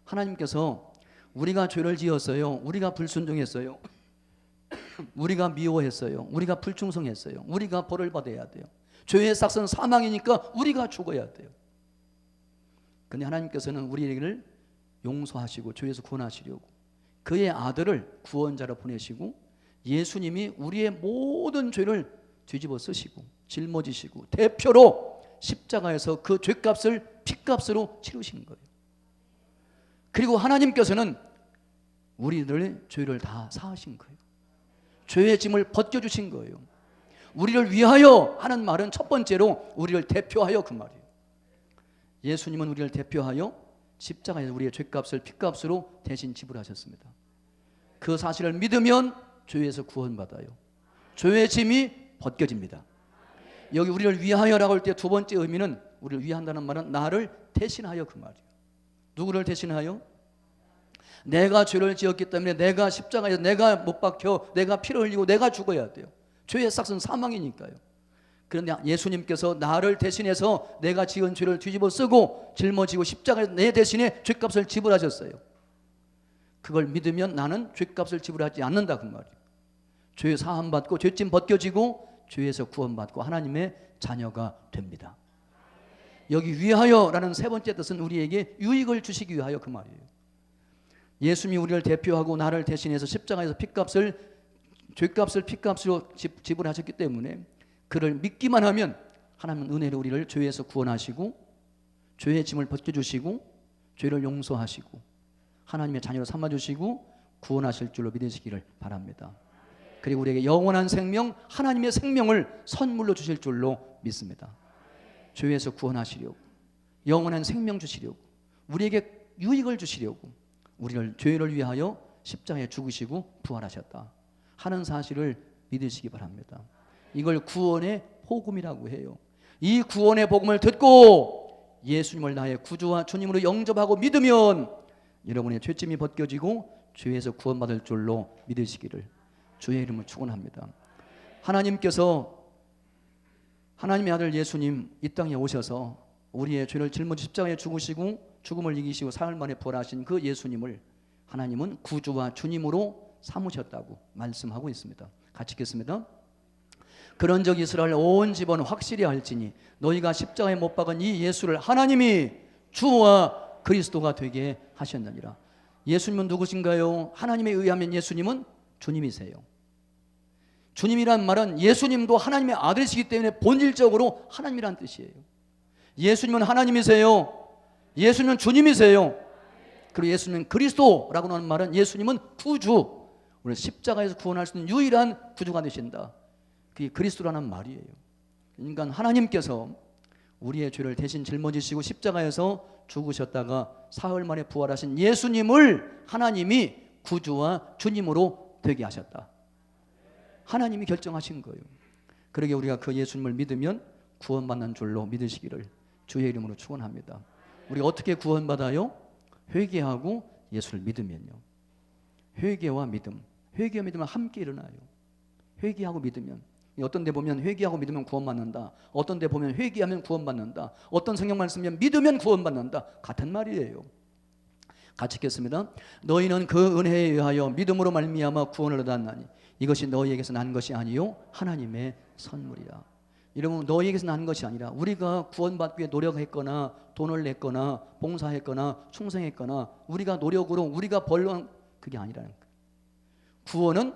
하나님께서 우리가 죄를 지었어요. 우리가 불순종했어요. 우리가 미워했어요. 우리가 불충성했어요. 우리가 벌을 받아야 돼요. 죄의 삭은 사망이니까 우리가 죽어야 돼요. 그런데 하나님께서는 우리를 용서하시고 죄에서 구원하시려고 그의 아들을 구원자로 보내시고 예수님이 우리의 모든 죄를 뒤집어 쓰시고 짊어지시고 대표로 십자가에서 그 죄값을 피값으로 치르신 거예요. 그리고 하나님께서는 우리들의 죄를 다 사하신 거예요. 죄의 짐을 벗겨주신 거예요. 우리를 위하여 하는 말은 첫 번째로 우리를 대표하여 그 말이에요. 예수님은 우리를 대표하여 십자가에서 우리의 죄값을 피값으로 대신 지불하셨습니다. 그 사실을 믿으면 죄에서 구원받아요. 죄의 짐이 벗겨집니다. 여기 우리를 위하여라고 할 때 두 번째 의미는 우리를 위한다는 말은 나를 대신하여 그 말이에요. 누구를 대신하여? 내가 죄를 지었기 때문에 내가 십자가에서 내가 못 박혀 내가 피를 흘리고 내가 죽어야 돼요. 죄의 삭은 사망이니까요. 그런데 예수님께서 나를 대신해서 내가 지은 죄를 뒤집어 쓰고 짊어지고 십자가에서 내 대신에 죄값을 지불하셨어요. 그걸 믿으면 나는 죄값을 지불하지 않는다 그 말이에요. 죄 사함 받고 죄짐 벗겨지고 죄에서 구원받고 하나님의 자녀가 됩니다. 여기 위하여라는 세 번째 뜻은 우리에게 유익을 주시기 위하여 그 말이에요. 예수님이 우리를 대표하고 나를 대신해서 십자가에서 죄값을 피값으로 지불하셨기 때문에 그를 믿기만 하면 하나님은 은혜로 우리를 죄에서 구원하시고 죄의 짐을 벗겨주시고 죄를 용서하시고 하나님의 자녀로 삼아주시고 구원하실 줄로 믿으시기를 바랍니다. 그리고 우리에게 영원한 생명, 하나님의 생명을 선물로 주실 줄로 믿습니다. 죄에서 구원하시려고, 영원한 생명 주시려고, 우리에게 유익을 주시려고 우리를 죄를 위하여 십자가에 죽으시고 부활하셨다 하는 사실을 믿으시기 바랍니다. 이걸 구원의 복음이라고 해요. 이 구원의 복음을 듣고 예수님을 나의 구주와 주님으로 영접하고 믿으면 여러분의 죄짐이 벗겨지고 죄에서 구원받을 줄로 믿으시기를 주의 이름으로 축원합니다. 하나님께서 하나님의 아들 예수님 이 땅에 오셔서 우리의 죄를 짊어지고 십자가에 죽으시고 죽음을 이기시고 사흘 만에 부활하신 그 예수님을 하나님은 구주와 주님으로 삼으셨다고 말씀하고 있습니다. 같이 읽겠습니다. 그런즉 이스라엘 온 집은 확실히 알지니 너희가 십자가에 못 박은 이 예수를 하나님이 주와 그리스도가 되게 하셨느니라. 예수님은 누구신가요? 하나님에 의하면 예수님은 주님이세요. 주님이란 말은 예수님도 하나님의 아들이시기 때문에 본질적으로 하나님이란 뜻이에요. 예수님은 하나님이세요. 예수님은 주님이세요. 그리고 예수님은 그리스도라고 하는 말은 예수님은 구주, 우리 십자가에서 구원할 수 있는 유일한 구주가 되신다. 그게 그리스도라는 말이에요. 그러니까 하나님께서 우리의 죄를 대신 짊어지시고 십자가에서 죽으셨다가 사흘 만에 부활하신 예수님을 하나님이 구주와 주님으로 되게 하셨다. 하나님이 결정하신 거예요. 그러게 우리가 그 예수님을 믿으면 구원받는 줄로 믿으시기를 주의 이름으로 축원합니다. 우리가 어떻게 구원받아요? 회개하고 예수를 믿으면요. 회개와 믿음, 회개와 믿음은 함께 일어나요. 회개하고 믿으면, 어떤 데 보면 회개하고 믿으면 구원받는다, 어떤 데 보면 회개하면 구원받는다, 어떤 성경 말씀이면 믿으면 구원받는다, 같은 말이에요. 같이 읽겠습니다. 너희는 그 은혜에 의하여 믿음으로 말미암아 구원을 얻었나니 이것이 너희에게서 난 것이 아니요 하나님의 선물이라. 여러분, 너희에게서 난 것이 아니라 우리가 구원받기 위해 노력했거나 돈을 냈거나 봉사했거나 충성했거나 우리가 노력으로 우리가 벌러온 그게 아니라는 거예요. 구원은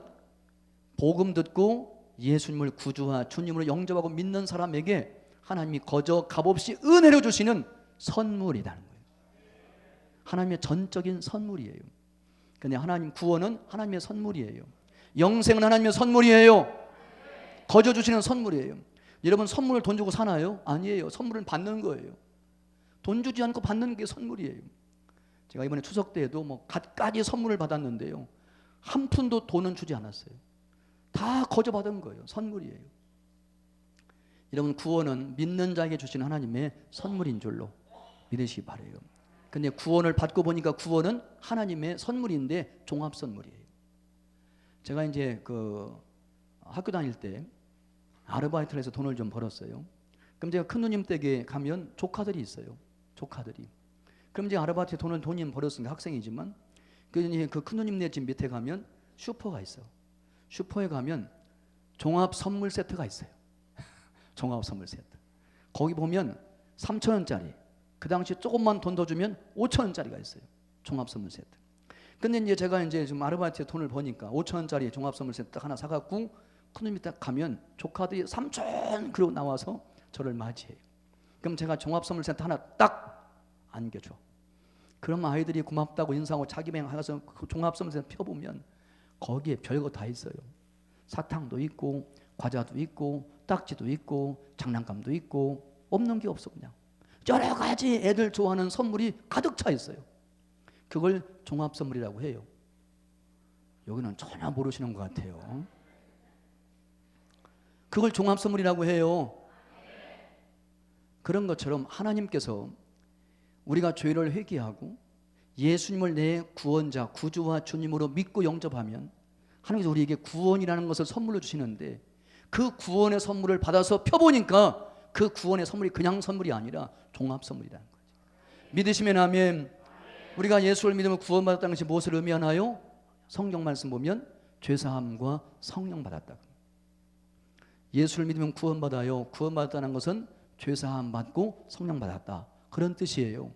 복음 듣고 예수님을 구주와 주님으로 영접하고 믿는 사람에게 하나님이 거저 값없이 은혜로 주시는 선물이라는 거예요. 하나님의 전적인 선물이에요. 근데 하나님 구원은 하나님의 선물이에요. 영생은 하나님의 선물이에요. 거저 주시는 선물이에요. 여러분, 선물을 돈 주고 사나요? 아니에요. 선물은 받는 거예요. 돈 주지 않고 받는 게 선물이에요. 제가 이번에 추석 때에도 뭐 갖가지 선물을 받았는데요, 한 푼도 돈은 주지 않았어요. 다 거저 받은 거예요. 선물이에요. 여러분, 구원은 믿는 자에게 주신 하나님의 선물인 줄로 믿으시기 바라요. 근데 구원을 받고 보니까 구원은 하나님의 선물인데 종합 선물이에요. 제가 이제 그 학교 다닐 때 아르바이트를 해서 돈을 좀 벌었어요. 그럼 제가 큰 누님 댁에 가면 조카들이 있어요. 조카들이. 그럼 제가 아르바이트에 돈을 벌었으니까 학생이지만 그 큰 누님네 집 밑에 가면 슈퍼가 있어요. 슈퍼에 가면 종합 선물 세트가 있어요. 종합 선물 세트. 거기 보면 3,000원짜리, 그 당시 조금만 돈 더 주면 5,000원짜리가 있어요. 종합 선물 세트. 근데 이제 제가 이제 좀 아르바이트에 돈을 버니까 5,000원짜리 종합 선물 세트 딱 하나 사갖고 큰놈이 딱 가면 조카들이 삼촌 그러고 나와서 저를 맞이해요. 그럼 제가 종합 선물 세트 하나 딱 안겨줘. 그럼 아이들이 고맙다고 인사하고 자기 방 가서 그 종합 선물 세트 펴보면 거기에 별거 다 있어요. 사탕도 있고 과자도 있고 딱지도 있고 장난감도 있고 없는 게 없어. 그냥 여러 가지 애들 좋아하는 선물이 가득 차 있어요. 그걸 종합 선물이라고 해요. 여기는 전혀 모르시는 것 같아요. 그걸 종합 선물이라고 해요. 그런 것처럼 하나님께서 우리가 죄를 회개하고 예수님을 내 구원자, 구주와 주님으로 믿고 영접하면 하나님께서 우리에게 구원이라는 것을 선물로 주시는데, 그 구원의 선물을 받아서 펴보니까 그 구원의 선물이 그냥 선물이 아니라 종합 선물이라는 거죠. 믿으시면 아멘. 우리가 예수를 믿으면 구원받았다는 것이 무엇을 의미하나요? 성경 말씀 보면 죄사함과 성령 받았다. 예수를 믿으면 구원받아요. 구원받았다는 것은 죄사함 받고 성령 받았다, 그런 뜻이에요.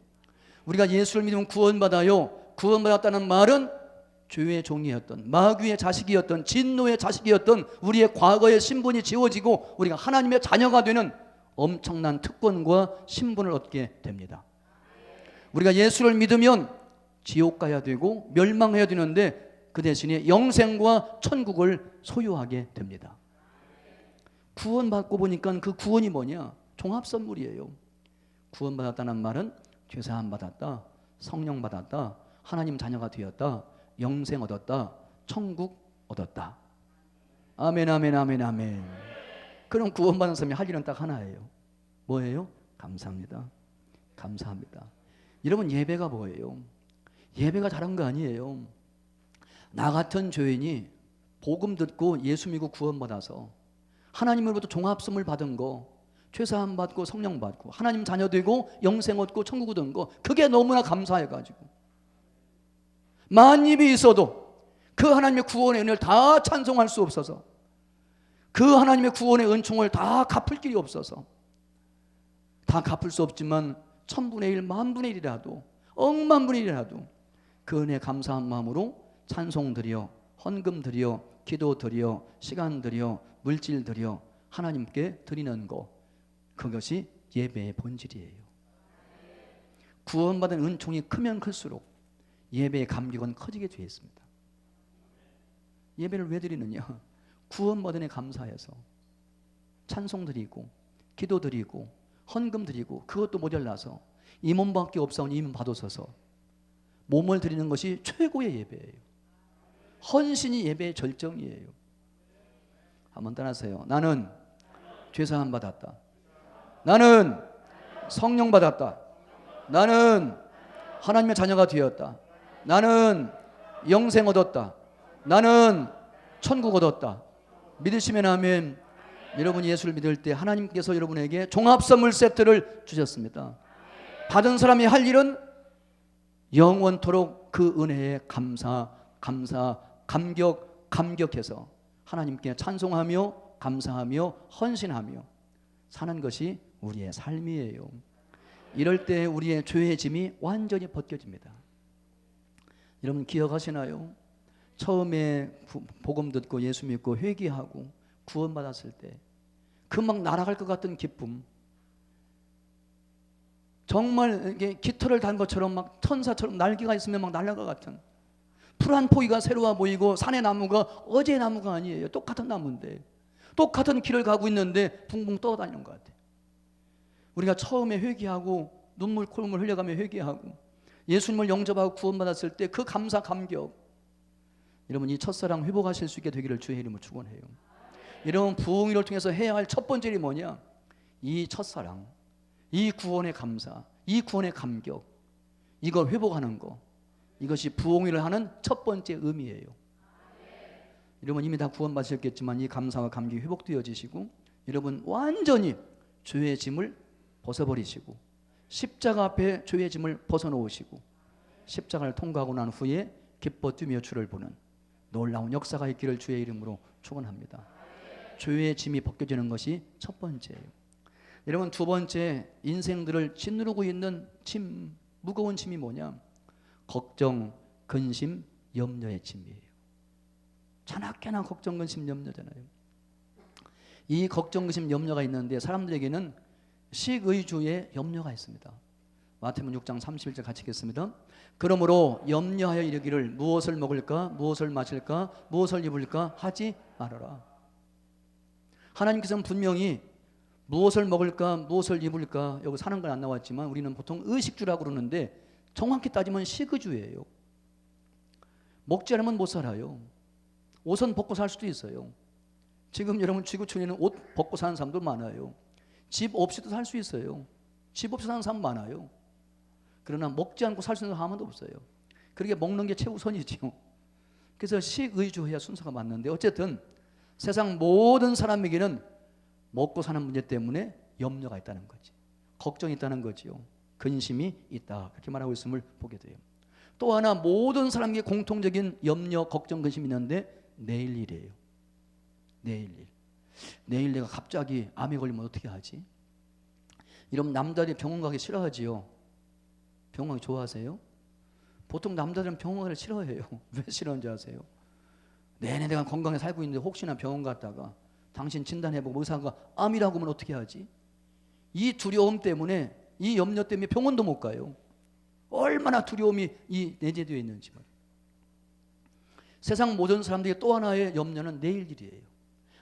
우리가 예수를 믿으면 구원받아요. 구원받았다는 말은 죄의 종이었던, 마귀의 자식이었던, 진노의 자식이었던 우리의 과거의 신분이 지워지고 우리가 하나님의 자녀가 되는 엄청난 특권과 신분을 얻게 됩니다. 우리가 예수를 믿으면 지옥 가야 되고 멸망해야 되는데 그 대신에 영생과 천국을 소유하게 됩니다. 구원받고 보니까 그 구원이 뭐냐? 종합 선물이에요. 구원받았다는 말은 죄사함 받았다, 성령 받았다, 하나님 자녀가 되었다, 영생 얻었다, 천국 얻었다. 아멘, 아멘, 아멘, 아멘. 그럼 구원받은 사람이 할 일은 딱 하나예요. 뭐예요? 감사합니다. 감사합니다. 여러분, 예배가 뭐예요? 예배가 다른 거 아니에요. 나 같은 죄인이 복음 듣고 예수 믿고 구원받아서 하나님으로부터 종합선물 받은 거, 죄사함 받고 성령 받고 하나님 자녀 되고 영생 얻고 천국 얻은 거, 그게 너무나 감사해가지고 만입이 있어도 그 하나님의 구원의 은혜를 다 찬송할 수 없어서, 그 하나님의 구원의 은총을 다 갚을 길이 없어서, 다 갚을 수 없지만 1000분의 1, 10,000분의 1이라도, 억만분의 1이라도 그 은혜 감사한 마음으로 찬송 드려, 헌금 드려, 기도 드려, 시간 드려, 물질 드려 하나님께 드리는 것, 그것이 예배의 본질이에요. 구원받은 은총이 크면 클수록 예배의 감격은 커지게 되어 있습니다. 예배를 왜 드리느냐? 구원받은 애 감사해서 찬송 드리고 기도 드리고 헌금 드리고, 그것도 모자라서 이 몸밖에 없사오니 이 몸 받으소서, 몸을 드리는 것이 최고의 예배예요. 헌신이 예배의 절정이에요. 한번 따라하세요. 나는 죄사함 받았다. 나는 성령 받았다. 나는 하나님의 자녀가 되었다. 나는 영생 얻었다. 나는 천국 얻었다. 믿으시면 아멘. 여러분이 예수를 믿을 때 하나님께서 여러분에게 종합선물 세트를 주셨습니다. 받은 사람이 할 일은 영원토록 그 은혜에 감격해서 하나님께 찬송하며 감사하며 헌신하며 사는 것이 우리의 삶이에요. 이럴 때 우리의 죄의 짐이 완전히 벗겨집니다. 여러분 기억하시나요? 처음에 복음 듣고 예수 믿고 회개하고 구원받았을 때 그 막 날아갈 것 같은 기쁨, 정말 이게 깃털을 단 것처럼 막 천사처럼 날개가 있으면 막 날아갈 것 같은, 풀 한 포기가 새로워 보이고 산의 나무가 어제의 나무가 아니에요. 똑같은 나무인데 똑같은 길을 가고 있는데 붕붕 떠다니는 것 같아요. 우리가 처음에 회개하고 눈물 콧물 흘려가며 회개하고 예수님을 영접하고 구원받았을 때 그 감사 감격, 여러분 이 첫사랑 회복하실 수 있게 되기를 주의 이름으로 축원해요. 여러분 부흥회를 통해서 해야 할 첫 번째 일이 뭐냐? 이 첫사랑, 이 구원의 감사, 이 구원의 감격, 이걸 회복하는 거, 이것이 부흥회를 하는 첫 번째 의미예요. 여러분 이미 다 구원받으셨겠지만 이 감사와 감격이 회복되어지시고 여러분 완전히 죄의 짐을 벗어버리시고 십자가 앞에 죄의 짐을 벗어놓으시고 십자가를 통과하고 난 후에 기뻐 뛰며 주를 보는 놀라운 역사가 있기를 주의 이름으로 축원합니다. 죄의 짐이 벗겨지는 것이 첫 번째예요. 여러분 두 번째, 인생들을 짓누르고 있는 짐, 무거운 짐이 뭐냐? 걱정, 근심, 염려의 짐이에요. 자나깨나 걱정, 근심, 염려잖아요. 이 걱정, 근심, 염려가 있는데 사람들에게는 식의주의 염려가 있습니다. 마태복음 6장 31절 같이 읽겠습니다. 그러므로 염려하여 이르기를 무엇을 먹을까, 무엇을 마실까, 무엇을 입을까 하지 말아라. 하나님께서는 분명히 무엇을 먹을까, 무엇을 입을까, 여기 사는 건 안 나왔지만 우리는 보통 의식주라고 그러는데 정확히 따지면 식의주예요. 먹지 않으면 못 살아요. 옷은 벗고 살 수도 있어요. 지금 여러분 지구촌에는 옷 벗고 사는 사람도 많아요. 집 없이도 살 수 있어요. 집 없이 사는 사람 많아요. 그러나 먹지 않고 살 수 있는 사람 아무도 없어요. 그렇게 먹는 게 최우선이죠. 그래서 식의주해야 순서가 맞는데, 어쨌든 세상 모든 사람에게는 먹고 사는 문제 때문에 염려가 있다는 거지, 걱정이 있다는 거지요. 근심이 있다, 그렇게 말하고 있음을 보게 돼요. 또 하나 모든 사람에게 공통적인 염려, 걱정, 근심이 있는데 내일 일이에요. 내일 일. 내일 내가 갑자기 암에 걸리면 어떻게 하지? 여러분 남자들이 병원 가기 싫어하지요? 병원 가기 좋아하세요? 보통 남자들은 병원 가기 싫어해요. 왜 싫어하는지 아세요? 내내 내가 건강하게 살고 있는데 혹시나 병원 갔다가 당신 진단해보고 의사가 암이라고 하면 어떻게 하지? 이 두려움 때문에, 이 염려 때문에 병원도 못 가요. 얼마나 두려움이 내재되어 있는지. 세상 모든 사람들이 또 하나의 염려는 내일 일이에요.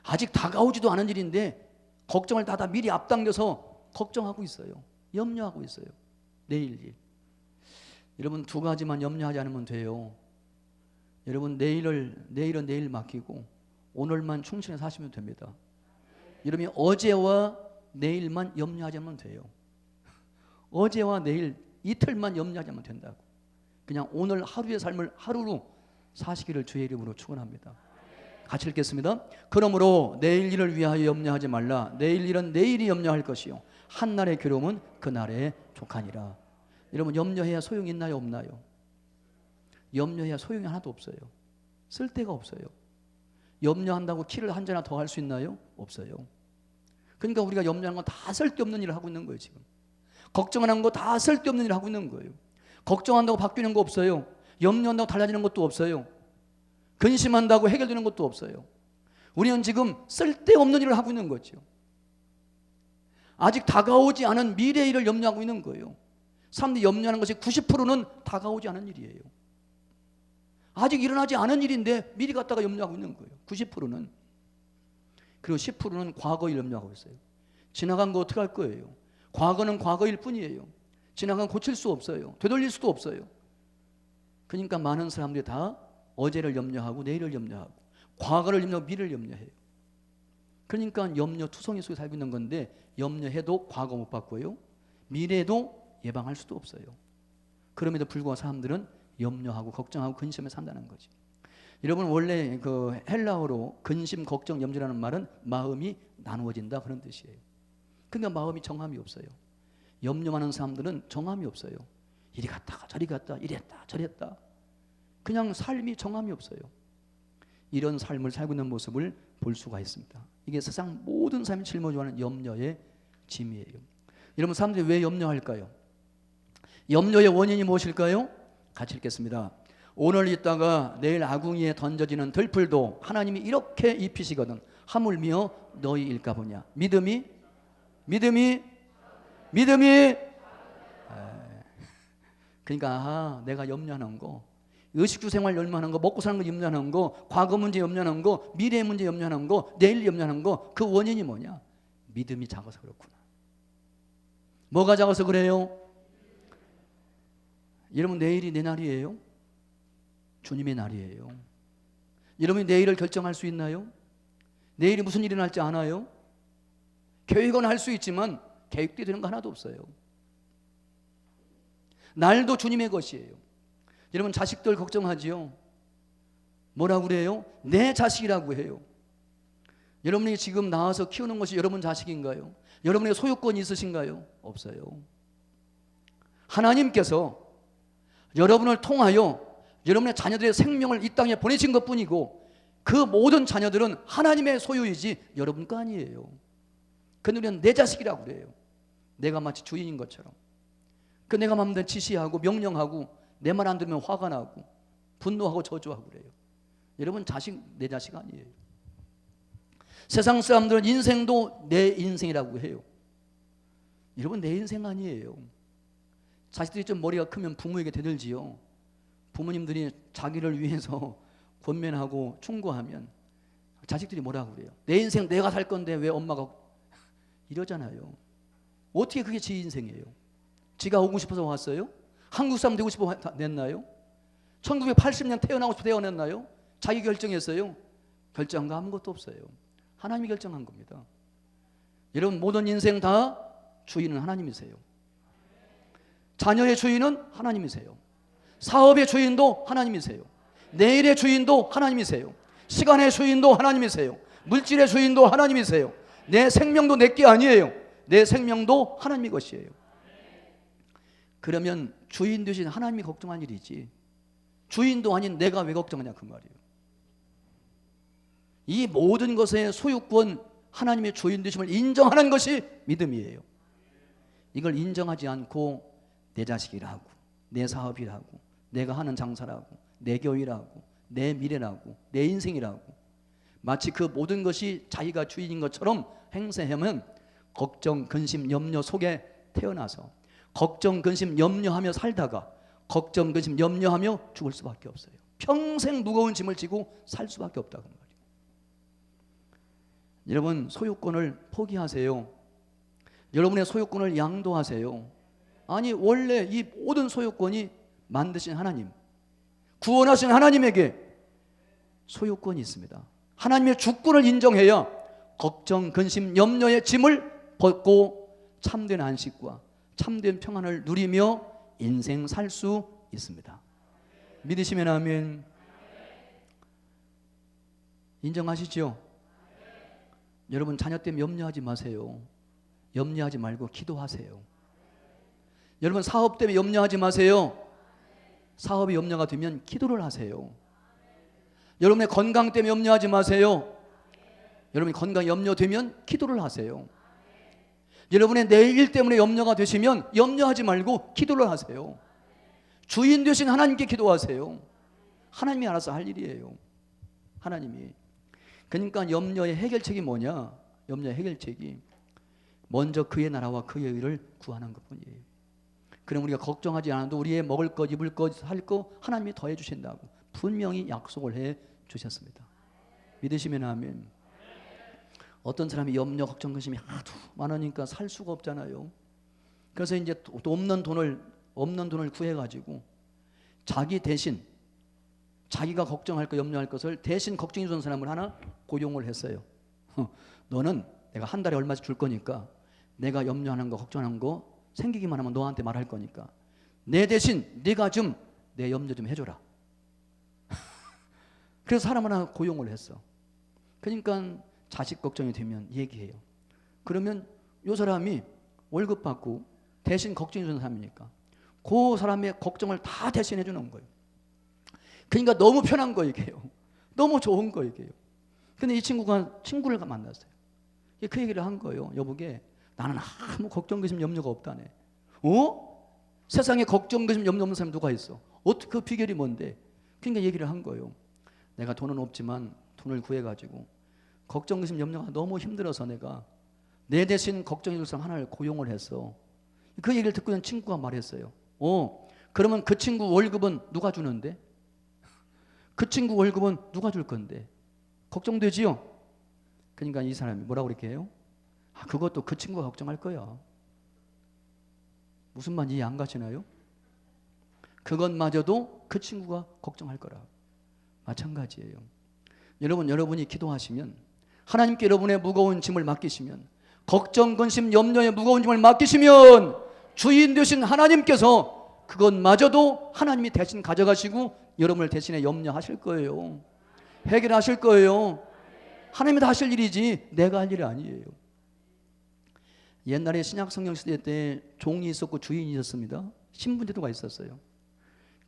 아직 다가오지도 않은 일인데 걱정을 다 미리 앞당겨서 걱정하고 있어요. 염려하고 있어요. 내일 일. 여러분 두 가지만 염려하지 않으면 돼요. 여러분 내일은 내일 맡기고 오늘만 충실히 사시면 됩니다. 여러분이 어제와 내일만 염려하지 않으면 돼요. 어제와 내일 이틀만 염려하자면 된다고. 그냥 오늘 하루의 삶을 하루로 사시기를 주의 이름으로 축원합니다. 같이 읽겠습니다. 그러므로 내일 일을 위하여 염려하지 말라. 내일 일은 내일이 염려할 것이요 한날의 괴로움은 그날에 족하니라. 여러분, 염려해야 소용이 있나요, 없나요? 염려해야 소용이 하나도 없어요. 쓸데가 없어요. 염려한다고 키를 한 잔이나 더 할 수 있나요? 없어요. 그러니까 우리가 염려하는 건 다 쓸데없는 일을 하고 있는 거예요. 지금 걱정하는 거 다 쓸데없는 일을 하고 있는 거예요. 걱정한다고 바뀌는 거 없어요. 염려한다고 달라지는 것도 없어요. 근심한다고 해결되는 것도 없어요. 우리는 지금 쓸데없는 일을 하고 있는 거죠. 아직 다가오지 않은 미래의 일을 염려하고 있는 거예요. 사람들이 염려하는 것이 90%는 다가오지 않은 일이에요. 아직 일어나지 않은 일인데 미리 갖다가 염려하고 있는 거예요. 90%는. 그리고 10%는 과거를 염려하고 있어요. 지나간 거 어떻게 할 거예요? 과거는 과거일 뿐이에요. 지나간 거 고칠 수 없어요. 되돌릴 수도 없어요. 그러니까 많은 사람들이 다 어제를 염려하고 내일을 염려하고 과거를 염려하고 미래를 염려해요. 그러니까 염려투성이 속에 살고 있는 건데 염려해도 과거 못 바꿔요. 미래도 예방할 수도 없어요. 그럼에도 불구하고 사람들은 염려하고 걱정하고 근심에 산다는 거죠. 여러분, 원래 그 헬라어로 근심, 걱정, 염려라는 말은 마음이 나누어진다 그런 뜻이에요. 그러니까 마음이 정함이 없어요. 염려하는 사람들은 정함이 없어요. 이리 갔다가 저리 갔다, 이랬다 저랬다. 그냥 삶이 정함이 없어요. 이런 삶을 살고 있는 모습을 볼 수가 있습니다. 이게 세상 모든 삶이 짊어지는 염려의 짐이에요. 여러분, 사람들이 왜 염려할까요? 염려의 원인이 무엇일까요? 같이 읽겠습니다. 오늘 있다가 내일 아궁이에 던져지는 들풀도 하나님이 이렇게 입히시거든 하물며 너희일까 보냐. 믿음이 그러니까 내가 염려하는 거, 의식주 생활 염려하는 거, 먹고 사는 거 염려하는 거, 과거 문제 염려하는 거, 미래 문제 염려하는 거, 내일 염려하는 거, 그 원인이 뭐냐? 믿음이 작아서 그렇구나. 뭐가 작아서 그래요? 여러분, 내일이 내 날이에요? 주님의 날이에요. 여러분이 내일을 결정할 수 있나요? 내일이 무슨 일이 날지 아나요? 계획은 할 수 있지만 계획대로 되는 거 하나도 없어요. 날도 주님의 것이에요. 여러분, 자식들 걱정하지요? 뭐라고 그래요? 내 자식이라고 해요. 여러분이 지금 낳아서 키우는 것이 여러분 자식인가요? 여러분의 소유권이 있으신가요? 없어요. 하나님께서 여러분을 통하여 여러분의 자녀들의 생명을 이 땅에 보내신 것뿐이고 그 모든 자녀들은 하나님의 소유이지 여러분 거 아니에요. 근데 우리는 내 자식이라고 그래요. 내가 마치 주인인 것처럼. 그 내가 마음대로 지시하고 명령하고 내 말 안 들으면 화가 나고 분노하고 저주하고 그래요. 여러분, 자식 내 자식 아니에요. 세상 사람들은 인생도 내 인생이라고 해요. 여러분, 내 인생 아니에요. 자식들이 좀 머리가 크면 부모에게 대들지요. 부모님들이 자기를 위해서 권면하고 충고하면 자식들이 뭐라고 그래요? 내 인생 내가 살 건데 왜 엄마가 이러잖아요. 어떻게 그게 지 인생이에요? 지가 오고 싶어서 왔어요? 한국 사람 되고 싶어 냈나요? 1980년 태어나고 싶어 태어났나요? 자기 결정했어요? 결정한 거 아무것도 없어요. 하나님이 결정한 겁니다. 여러분, 모든 인생 다 주인은 하나님이세요. 자녀의 주인은 하나님이세요. 사업의 주인도 하나님이세요. 내일의 주인도 하나님이세요. 시간의 주인도 하나님이세요. 물질의 주인도 하나님이세요. 내 생명도 내게 아니에요. 내 생명도 하나님의 것이에요. 그러면 주인 되신 하나님이 걱정한 일이지 주인도 아닌 내가 왜 걱정하냐 그 말이에요. 이 모든 것의 소유권 하나님의 주인 되심을 인정하는 것이 믿음이에요. 이걸 인정하지 않고 내 자식이라고, 내 사업이라고, 내가 하는 장사라고, 내 교회라고, 내 미래라고, 내 인생이라고 마치 그 모든 것이 자기가 주인인 것처럼 행세하면 걱정, 근심, 염려 속에 태어나서 걱정, 근심, 염려하며 살다가 걱정, 근심, 염려하며 죽을 수밖에 없어요. 평생 무거운 짐을 지고 살 수밖에 없다고 말이에요. 여러분, 소유권을 포기하세요. 여러분의 소유권을 양도하세요. 아니, 원래 이 모든 소유권이 만드신 하나님, 구원하신 하나님에게 소유권이 있습니다. 하나님의 주권을 인정해야 걱정, 근심, 염려의 짐을 벗고 참된 안식과 참된 평안을 누리며 인생 살 수 있습니다. 믿으시면 아멘. 인정하시죠? 여러분 자녀 때문에 염려하지 마세요. 염려하지 말고 기도하세요. 여러분 사업 때문에 염려하지 마세요. 사업이 염려가 되면 기도를 하세요. 여러분의 건강 때문에 염려하지 마세요. 여러분이 건강 염려되면 기도를 하세요. 여러분의 내일 때문에 염려가 되시면 염려하지 말고 기도를 하세요. 주인 되신 하나님께 기도하세요. 하나님이 알아서 할 일이에요. 하나님이. 그러니까 염려의 해결책이 뭐냐? 염려의 해결책이 먼저 그의 나라와 그의 의를 구하는 것뿐이에요. 그럼 우리가 걱정하지 않아도 우리의 먹을 것, 입을 것, 살 것 하나님이 더해 주신다고 분명히 약속을 해 주셨습니다. 믿으시면 아멘. 어떤 사람이 염려, 걱정, 근심이 하도 많으니까 살 수가 없잖아요. 그래서 이제 또 없는 돈을 구해가지고 자기 대신 자기가 걱정할 것, 염려할 것을 대신 걱정해 주는 사람을 하나 고용을 했어요. 너는 내가 한 달에 얼마씩 줄 거니까 내가 염려하는 거, 걱정하는 거 생기기만 하면 너한테 말할 거니까 내 대신 네가 좀 내 염려 좀 해줘라. 그래서 사람 하나 고용을 했어. 그러니까 자식 걱정이 되면 얘기해요. 그러면 이 사람이 월급 받고 대신 걱정해 주는 사람이니까 그 사람의 걱정을 다 대신해 주는 거예요. 그러니까 너무 편한 거 얘기해요. 너무 좋은 거 얘기해요. 근데 이 친구가 친구를 만났어요. 그 얘기를 한 거예요. 여보게 나는 아무 걱정, 근심, 염려가 없다네. 세상에 걱정, 근심, 염려 없는 사람이 누가 있어? 어떻게 그 비결이 뭔데? 그러니까 얘기를 한 거예요. 내가 돈은 없지만 돈을 구해가지고 걱정, 근심, 염려가 너무 힘들어서 내가 내 대신 걱정해 줄 사람 하나를 고용을 했어. 그 얘기를 듣고 있는 친구가 말했어요. 그러면 그 친구 월급은 누가 주는데? 그 친구 월급은 누가 줄 건데? 걱정되지요? 그러니까 이 사람이 뭐라고 그렇게 해요? 그것도 그 친구가 걱정할 거야. 무슨 말인지 이해 안 가시나요? 그것마저도 그 친구가 걱정할 거라. 마찬가지예요. 여러분이 기도하시면 하나님께 여러분의 무거운 짐을 맡기시면 걱정, 근심, 염려의 무거운 짐을 맡기시면 주인 되신 하나님께서 그것마저도 하나님이 대신 가져가시고 여러분을 대신에 염려하실 거예요. 해결하실 거예요. 하나님이 다 하실 일이지 내가 할 일이 아니에요. 옛날에 신약 성경 시대 때 종이 있었고 주인이 있었습니다. 신분제도가 있었어요.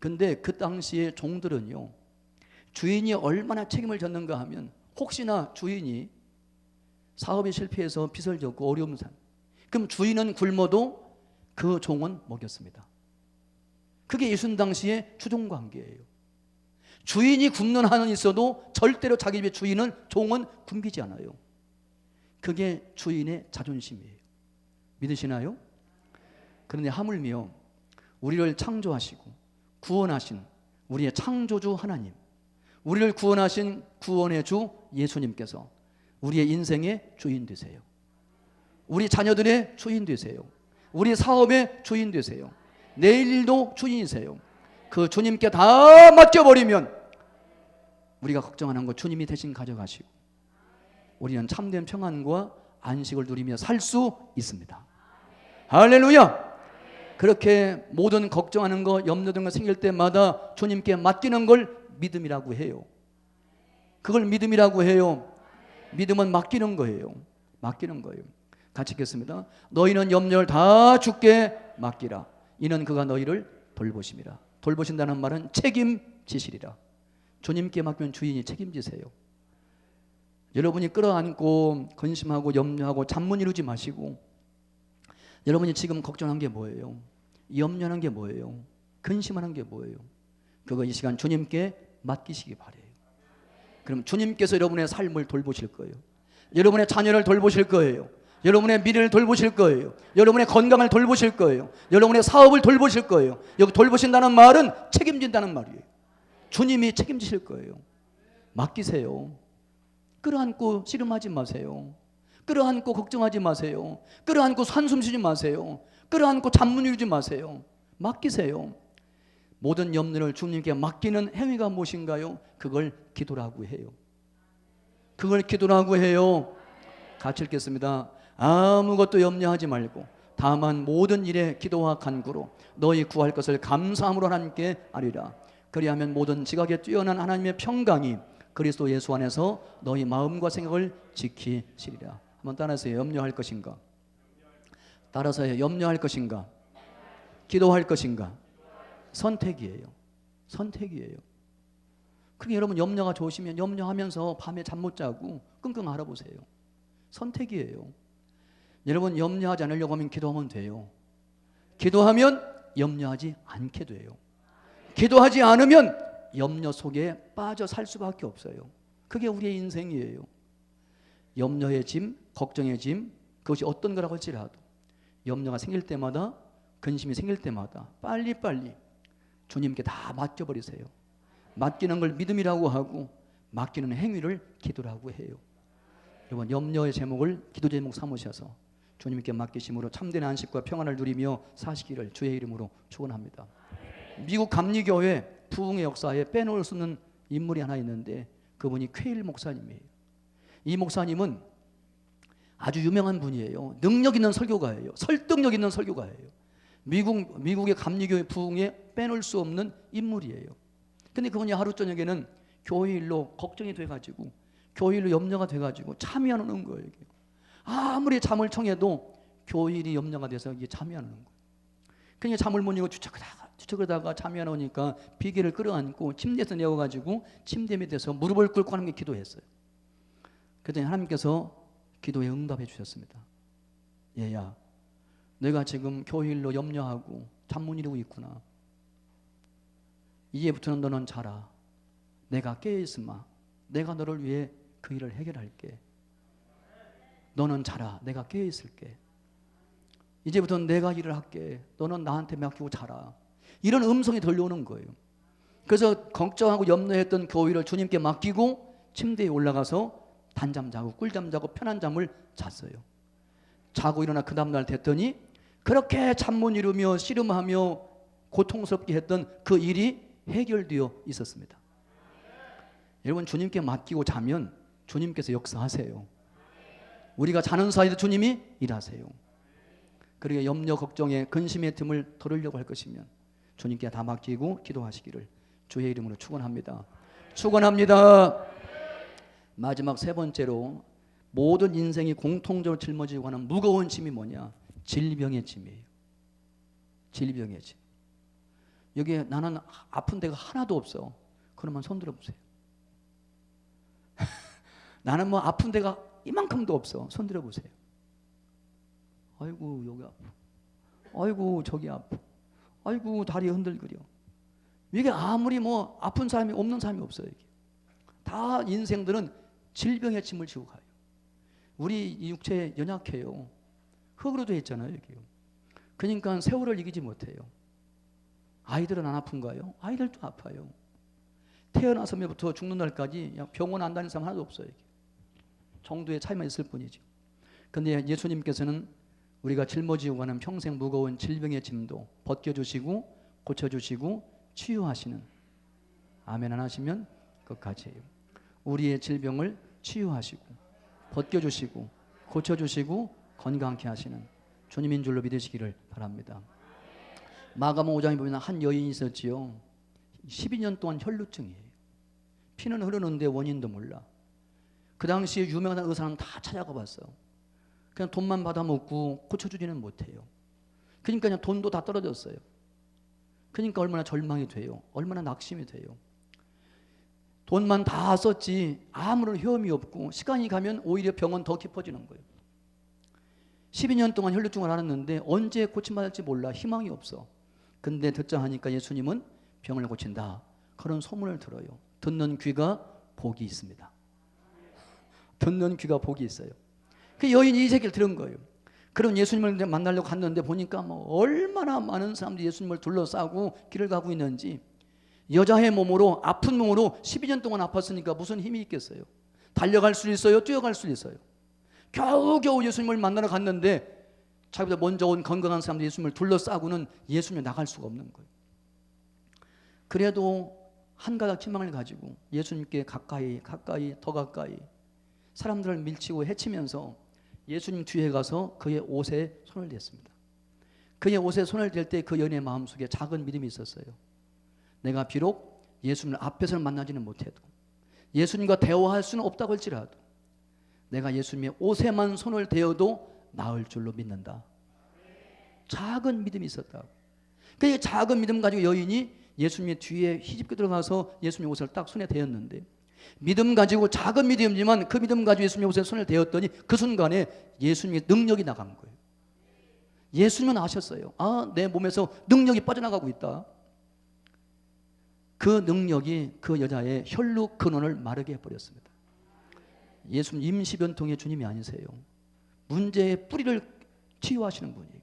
근데 그 당시에 종들은요, 주인이 얼마나 책임을 졌는가 하면 혹시나 주인이 사업에 실패해서 빚을 졌고 어려운 사람, 그럼 주인은 굶어도 그 종은 먹였습니다. 그게 예수님 당시의 주종관계예요. 주인이 굶는 한은 있어도 절대로 자기 집의 주인은 종은 굶기지 않아요. 그게 주인의 자존심이에요. 믿으시나요? 그런데 하물며 우리를 창조하시고 구원하신 우리의 창조주 하나님, 우리를 구원하신 구원의 주 예수님께서 우리의 인생의 주인 되세요. 우리 자녀들의 주인 되세요. 우리 사업의 주인 되세요. 내일 일도 주인이세요. 그 주님께 다 맡겨버리면 우리가 걱정하는 거 주님이 대신 가져가시고 우리는 참된 평안과 안식을 누리며 살 수 있습니다. 할렐루야! 그렇게 모든 걱정하는 거, 염려되는 거 생길 때마다 주님께 맡기는 걸 믿음이라고 해요. 그걸 믿음이라고 해요. 믿음은 맡기는 거예요. 맡기는 거예요. 같이 읽겠습니다. 너희는 염려를 다 주께 맡기라. 이는 그가 너희를 돌보심이라. 돌보신다는 말은 책임지시리라. 주님께 맡기면 주인이 책임지세요. 여러분이 끌어안고 근심하고 염려하고 잠문 이루지 마시고, 여러분이 지금 걱정한 게 뭐예요? 염려하는 게 뭐예요? 근심하는 게 뭐예요? 그거 이 시간 주님께 맡기시기 바래요. 그럼 주님께서 여러분의 삶을 돌보실 거예요. 여러분의 자녀를 돌보실 거예요. 여러분의 미래를 돌보실 거예요. 여러분의 건강을 돌보실 거예요. 여러분의 사업을 돌보실 거예요. 여기 돌보신다는 말은 책임진다는 말이에요. 주님이 책임지실 거예요. 맡기세요. 끌어안고 씨름하지 마세요. 끌어안고 걱정하지 마세요. 끌어안고 한숨 쉬지 마세요. 끌어안고 잠문 이루지 마세요. 맡기세요. 모든 염려를 주님께 맡기는 행위가 무엇인가요? 그걸 기도라고 해요. 그걸 기도라고 해요. 같이 읽겠습니다. 아무것도 염려하지 말고 다만 모든 일에 기도와 간구로 너희 구할 것을 감사함으로 하나님께 아리라. 그리하면 모든 지각에 뛰어난 하나님의 평강이 그리스도 예수 안에서 너희 마음과 생각을 지키시리라. 한번 따라하세요. 염려할 것인가? 따라서요. 염려할 것인가? 기도할 것인가? 선택이에요. 선택이에요. 그러니까 여러분 염려가 좋으시면 염려하면서 밤에 잠 못 자고 끙끙 앓아보세요. 선택이에요. 여러분 염려하지 않으려고 하면 기도하면 돼요. 기도하면 염려하지 않게 돼요. 기도하지 않으면 염려 속에 빠져 살 수밖에 없어요. 그게 우리의 인생이에요. 염려의 짐, 걱정의 짐, 그것이 어떤 거라고 할지라도 염려가 생길 때마다, 근심이 생길 때마다 빨리빨리 주님께 다 맡겨버리세요. 맡기는 걸 믿음이라고 하고 맡기는 행위를 기도라고 해요. 여러분 염려의 제목을 기도 제목 삼으셔서 주님께 맡기심으로 참된 안식과 평안을 누리며 사시기를 주의 이름으로 축원합니다. 미국 감리교회 부흥의 역사에 빼놓을 수 없는 인물이 하나 있는데 그분이 퀘일 목사님이에요. 이 목사님은 아주 유명한 분이에요. 능력 있는 설교가예요. 설득력 있는 설교가예요. 미국의 감리교회 부흥에 빼놓을 수 없는 인물이에요. 근데 그분이 하루 저녁에는 교회 일로 걱정이 돼가지고 교회 일로 염려가 돼가지고 잠이 안 오는 거예요. 아무리 잠을 청해도 교회 일이 염려가 돼서 이게 잠이 안 오는 거예요. 그러니까 잠을 못 이루고 주책하다가 잠이 안 오니까 비계를 끌어안고 침대에서 내어가지고 침대 밑에서 무릎을 꿇고 하나님께 기도했어요. 그랬더니 하나님께서 기도에 응답해 주셨습니다. 얘야, 내가 지금 교회 일로 염려하고 잠 못 이루고 있구나. 이제부터는 너는 자라. 내가 깨어있으마. 내가 너를 위해 그 일을 해결할게. 너는 자라. 내가 깨어있을게. 이제부터는 내가 일을 할게. 너는 나한테 맡기고 자라. 이런 음성이 들려오는 거예요. 그래서 걱정하고 염려했던 교회를 주님께 맡기고 침대에 올라가서 단잠 자고 꿀잠 자고 편한 잠을 잤어요. 자고 일어나 그 다음날 됐더니 그렇게 잠 못 이루며 씨름하며 고통스럽게 했던 그 일이 해결되어 있었습니다. 여러분 주님께 맡기고 자면 주님께서 역사하세요. 우리가 자는 사이도 주님이 일하세요. 그리고 염려 걱정에 근심의 틈을 덜으려고 할 것이면 주님께 다 맡기고 기도하시기를 주의 이름으로 축원합니다. 축원합니다. 마지막 세 번째로 모든 인생이 공통적으로 짊어지고 하는 무거운 짐이 뭐냐? 질병의 짐이에요. 질병의 짐. 여기에 나는 아픈 데가 하나도 없어. 그러면 손 들어보세요. 나는 뭐 아픈 데가 이만큼도 없어. 손 들어보세요. 아이고 여기 아파. 아이고 저기 아파. 아이고 다리 흔들거려. 이게 아무리 뭐 아픈 사람이 없는 사람이 없어요. 이게. 다 인생들은 질병의 짐을 지고 가요. 우리 육체 연약해요. 흙으로 되어 있잖아요. 여기요. 그러니까 세월을 이기지 못해요. 아이들은 안 아픈가요? 아이들도 아파요. 태어나서부터 죽는 날까지 병원 안 다니는 사람 하나도 없어요. 이게. 정도의 차이만 있을 뿐이죠. 그런데 예수님께서는 우리가 짊어지고 가는 평생 무거운 질병의 짐도 벗겨주시고 고쳐주시고 치유하시는, 아멘 안 하시면 끝까지예요. 우리의 질병을 치유하시고 벗겨주시고 고쳐주시고 건강케 하시는 주님인 줄로 믿으시기를 바랍니다. 마가복음 5장에 보면 한 여인이 있었지요. 12년 동안 혈루증이에요. 피는 흐르는데 원인도 몰라. 그 당시에 유명한 의사는 다 찾아가 봤어. 그냥 돈만 받아먹고 고쳐주지는 못해요. 그러니까 그냥 돈도 다 떨어졌어요. 그러니까 얼마나 절망이 돼요. 얼마나 낙심이 돼요. 돈만 다 썼지 아무런 효험이 없고 시간이 가면 오히려 병은 더 깊어지는 거예요. 12년 동안 혈루증을 앓았는데 언제 고침받을지 몰라. 희망이 없어. 근데 듣자 하니까 예수님은 병을 고친다. 그런 소문을 들어요. 듣는 귀가 복이 있습니다. 듣는 귀가 복이 있어요. 그 여인이 이 얘기를 들은 거예요. 그럼 예수님을 만나려고 갔는데 보니까 뭐 얼마나 많은 사람들이 예수님을 둘러싸고 길을 가고 있는지, 여자의 몸으로 아픈 몸으로 12년 동안 아팠으니까 무슨 힘이 있겠어요. 달려갈 수 있어요? 뛰어갈 수 있어요? 겨우겨우 예수님을 만나러 갔는데 자기보다 먼저 온 건강한 사람들이 예수님을 둘러싸고는 예수님을 나갈 수가 없는 거예요. 그래도 한 가닥 희망을 가지고 예수님께 가까이 더 가까이 사람들을 밀치고 해치면서 예수님 뒤에 가서 그의 옷에 손을 댔습니다. 그의 옷에 손을 댈 때 그 여인의 마음속에 작은 믿음이 있었어요. 내가 비록 예수님을 앞에서는 만나지는 못해도, 예수님과 대화할 수는 없다고 할지라도 내가 예수님의 옷에만 손을 대어도 나을 줄로 믿는다. 작은 믿음이 있었다고. 그 작은 믿음 가지고 여인이 예수님의 뒤에 휘집고 들어가서 예수님의 옷을 딱 손에 대었는데, 믿음 가지고, 작은 믿음이지만 그 믿음 가지고 예수님의 옷에 손을 대었더니 그 순간에 예수님의 능력이 나간 거예요. 예수님은 아셨어요. 아, 내 몸에서 능력이 빠져나가고 있다. 그 능력이 그 여자의 혈루 근원을 마르게 해버렸습니다. 예수님 임시변통의 주님이 아니세요. 문제의 뿌리를 치유하시는 분이에요.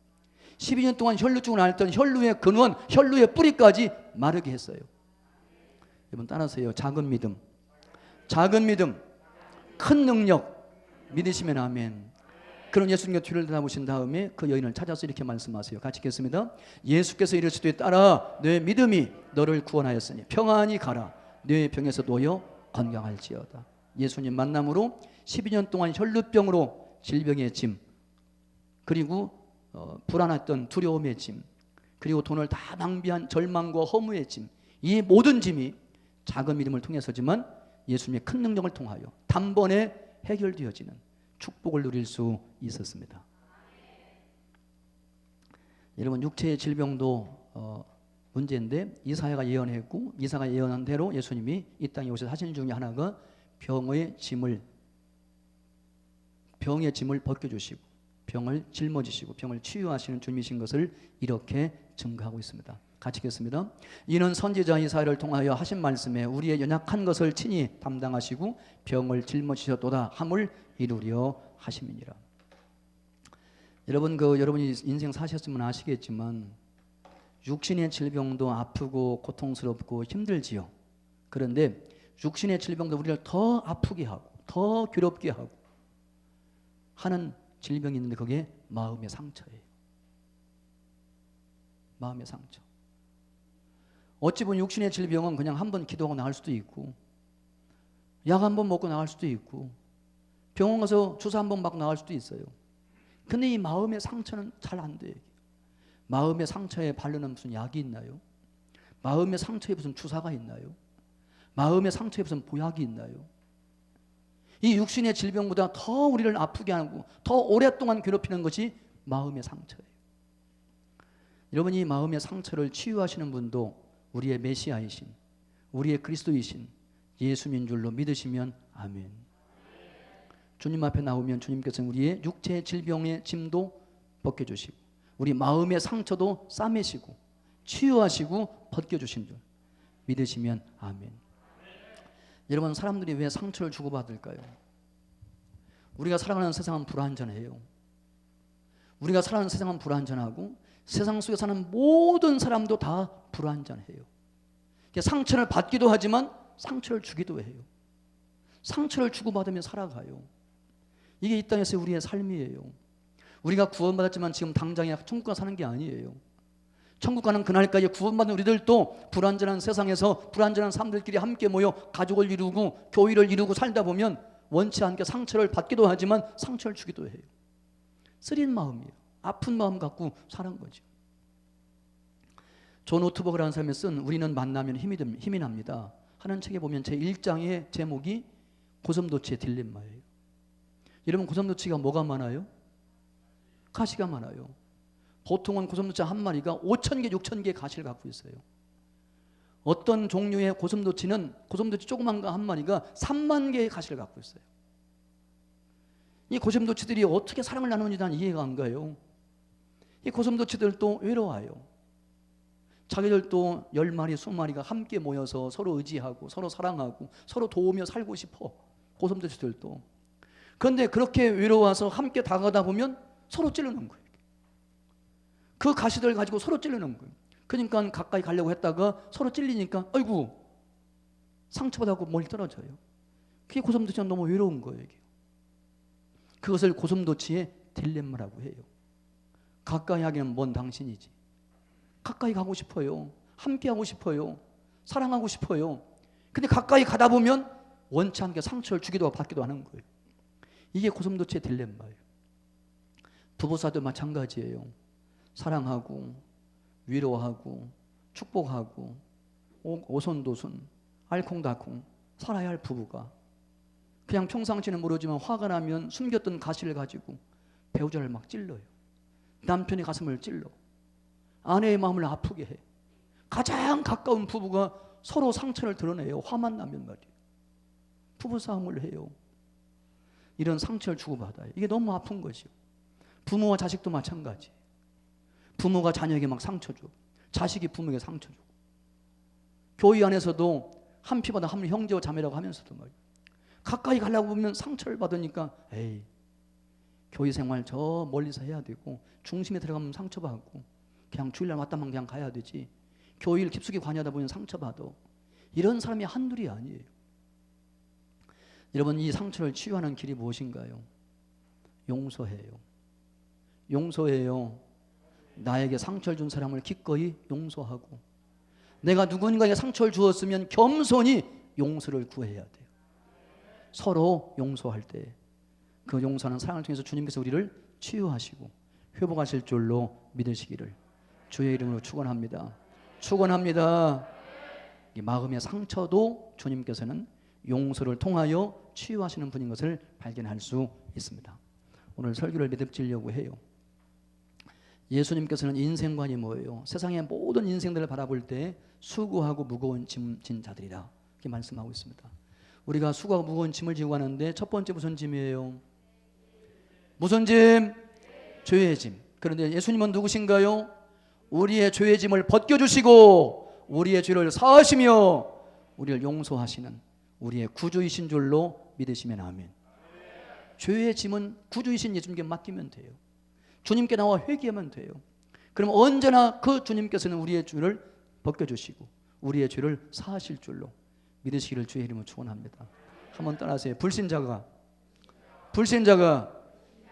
12년 동안 혈루증을 앓던 혈루의 근원, 혈루의 뿌리까지 마르게 했어요. 여러분 따라하세요. 작은 믿음, 작은 믿음, 큰 능력 믿으시면 아멘. 그런 예수님께 뒤를 돌아보신 다음에 그 여인을 찾아서 이렇게 말씀하세요. 같이 읽겠습니다. 예수께서 이르시되 따라 내 믿음이 너를 구원하였으니 평안히 가라. 내 병에서 놓여 건강할지어다. 예수님 만남으로 12년 동안 혈루병으로 질병의 짐, 그리고 불안했던 두려움의 짐, 그리고 돈을 다 낭비한 절망과 허무의 짐, 이 모든 짐이 작은 믿음을 통해서지만 예수님의 큰 능력을 통하여 단번에 해결되어지는 축복을 누릴 수 있었습니다. 여러분 육체의 질병도 문제인데 이사야가 예언했고, 이사야가 예언한 대로 예수님이 이 땅에 오셔서 하신 중에 하나가 병의 짐을 벗겨주시고 병을 짊어지시고 병을 치유하시는 주님이신 것을 이렇게 증거하고 있습니다. 같이 읽겠습니다. 이는 선지자 이사야를 통하여 하신 말씀에 우리의 연약한 것을 친히 담당하시고 병을 짊어지셨도다 함을 이루려 하심이니라. 여러분 여러분이 인생 사셨으면 아시겠지만 육신의 질병도 아프고 고통스럽고 힘들지요. 그런데 육신의 질병도 우리를 더 아프게 하고 더 괴롭게 하고 하는 질병이 있는데 그게 마음의 상처예요. 마음의 상처. 어찌 보면 육신의 질병은 그냥 한번 기도하고 나을 수도 있고, 약 한 번 먹고 나을 수도 있고, 병원 가서 주사 한 번 맞고 나을 수도 있어요. 근데 이 마음의 상처는 잘 안 돼요. 마음의 상처에 바르는 무슨 약이 있나요? 마음의 상처에 무슨 주사가 있나요? 마음의 상처에 무슨 보약이 있나요? 이 육신의 질병보다 더 우리를 아프게 하고 더 오랫동안 괴롭히는 것이 마음의 상처예요. 여러분 이 마음의 상처를 치유하시는 분도 우리의 메시아이신, 우리의 그리스도이신 예수님인 줄로 믿으시면 아멘. 주님 앞에 나오면 주님께서는 우리의 육체의 질병의 짐도 벗겨주시고 우리 마음의 상처도 싸매시고 치유하시고 벗겨주신 줄 믿으시면 아멘. 여러분 사람들이 왜 상처를 주고받을까요? 우리가 살아가는 세상은 불완전해요. 우리가 살아가는 세상은 불완전하고 세상 속에 사는 모든 사람도 다 불완전해요. 상처를 받기도 하지만 상처를 주기도 해요. 상처를 주고받으며 살아가요. 이게 이 땅에서 우리의 삶이에요. 우리가 구원받았지만 지금 당장에 천국 가서 사는 게 아니에요. 천국 가는 그날까지 구원받은 우리들도 불완전한 세상에서 불완전한 사람들끼리 함께 모여 가족을 이루고 교회를 이루고 살다 보면 원치 않게 상처를 받기도 하지만 상처를 주기도 해요. 쓰린 마음이에요. 아픈 마음 갖고 사는 거죠. 존 오트버그라는 사람이 쓴 우리는 만나면 힘이 납니다 하는 책에 보면 제1장의 제목이 고슴도치의 딜레마예요. 여러분 고슴도치가 뭐가 많아요? 가시가 많아요. 보통은 고슴도치 한 마리가 5,000개, 6,000개의 가시를 갖고 있어요. 어떤 종류의 고슴도치는 고슴도치 조그만 거 한 마리가 3만 개의 가시를 갖고 있어요. 이 고슴도치들이 어떻게 사랑을 나누는지 난 이해가 안 가요. 이 고슴도치들도 외로워요. 자기들도 10마리, 20마리가 함께 모여서 서로 의지하고 서로 사랑하고 서로 도우며 살고 싶어. 고슴도치들도. 그런데 그렇게 외로워서 함께 다가가다 보면 서로 찌르는 거예요. 그 가시들 가지고 서로 찌르는 거예요. 그러니까 가까이 가려고 했다가 서로 찔리니까 아이고 상처받고 멀리 떨어져요. 그게 고슴도치가 너무 외로운 거예요. 이게. 그것을 고슴도치의 딜레마라고 해요. 가까이 하기는 먼 당신이지. 가까이 가고 싶어요. 함께 하고 싶어요. 사랑하고 싶어요. 근데 가까이 가다 보면 원치 않게 상처를 주기도 하고 받기도 하는 거예요. 이게 고슴도치의 딜레마예요. 부부사도 마찬가지예요. 사랑하고 위로하고 축복하고 오손도손 알콩달콩 살아야 할 부부가 그냥 평상시는 모르지만 화가 나면 숨겼던 가시를 가지고 배우자를 막 찔러요. 남편의 가슴을 찔러 아내의 마음을 아프게 해. 가장 가까운 부부가 서로 상처를 드러내요. 화만 나면 말이에요. 부부싸움을 해요. 이런 상처를 주고받아요. 이게 너무 아픈 것이요. 부모와 자식도 마찬가지. 부모가 자녀에게 막 상처 줘. 자식이 부모에게 상처 주고. 교회 안에서도 한 피보다 한 형제와 자매라고 하면서도 말이에요. 가까이 가려고 보면 상처를 받으니까 에이, 교회 생활 저 멀리서 해야 되고 중심에 들어가면 상처받고 그냥 주일날 왔다만 그냥 가야 되지. 교회를 깊숙이 관여하다 보면 상처받아. 이런 사람이 한둘이 아니에요. 여러분, 이 상처를 치유하는 길이 무엇인가요? 용서해요. 용서해요. 나에게 상처를 준 사람을 기꺼이 용서하고, 내가 누군가에게 상처를 주었으면 겸손히 용서를 구해야 돼요. 서로 용서할 때 그 용서하는 사랑을 통해서 주님께서 우리를 치유하시고 회복하실 줄로 믿으시기를 주의 이름으로 축원합니다. 축원합니다. 이 마음의 상처도 주님께서는 용서를 통하여 치유하시는 분인 것을 발견할 수 있습니다. 오늘 설교를 매듭지려고 해요. 예수님께서는 인생관이 뭐예요? 세상의 모든 인생들을 바라볼 때 수고하고 무거운 짐 진 자들이라 이렇게 말씀하고 있습니다. 우리가 수고하고 무거운 짐을 지고 가는데 첫 번째 무슨 짐이에요? 무슨 짐? 죄의 짐. 그런데 예수님은 누구신가요? 우리의 죄의 짐을 벗겨주시고 우리의 죄를 사하시며 우리를 용서하시는 우리의 구주이신 줄로 믿으시면 아멘. 죄의 짐은 구주이신 예수님께 맡기면 돼요. 주님께 나와 회개하면 돼요. 그럼 언제나 그 주님께서는 우리의 죄를 벗겨주시고 우리의 죄를 사하실 줄로 믿으시기를 주의 이름으로 축원합니다. 한번 따라하세요. 불신자가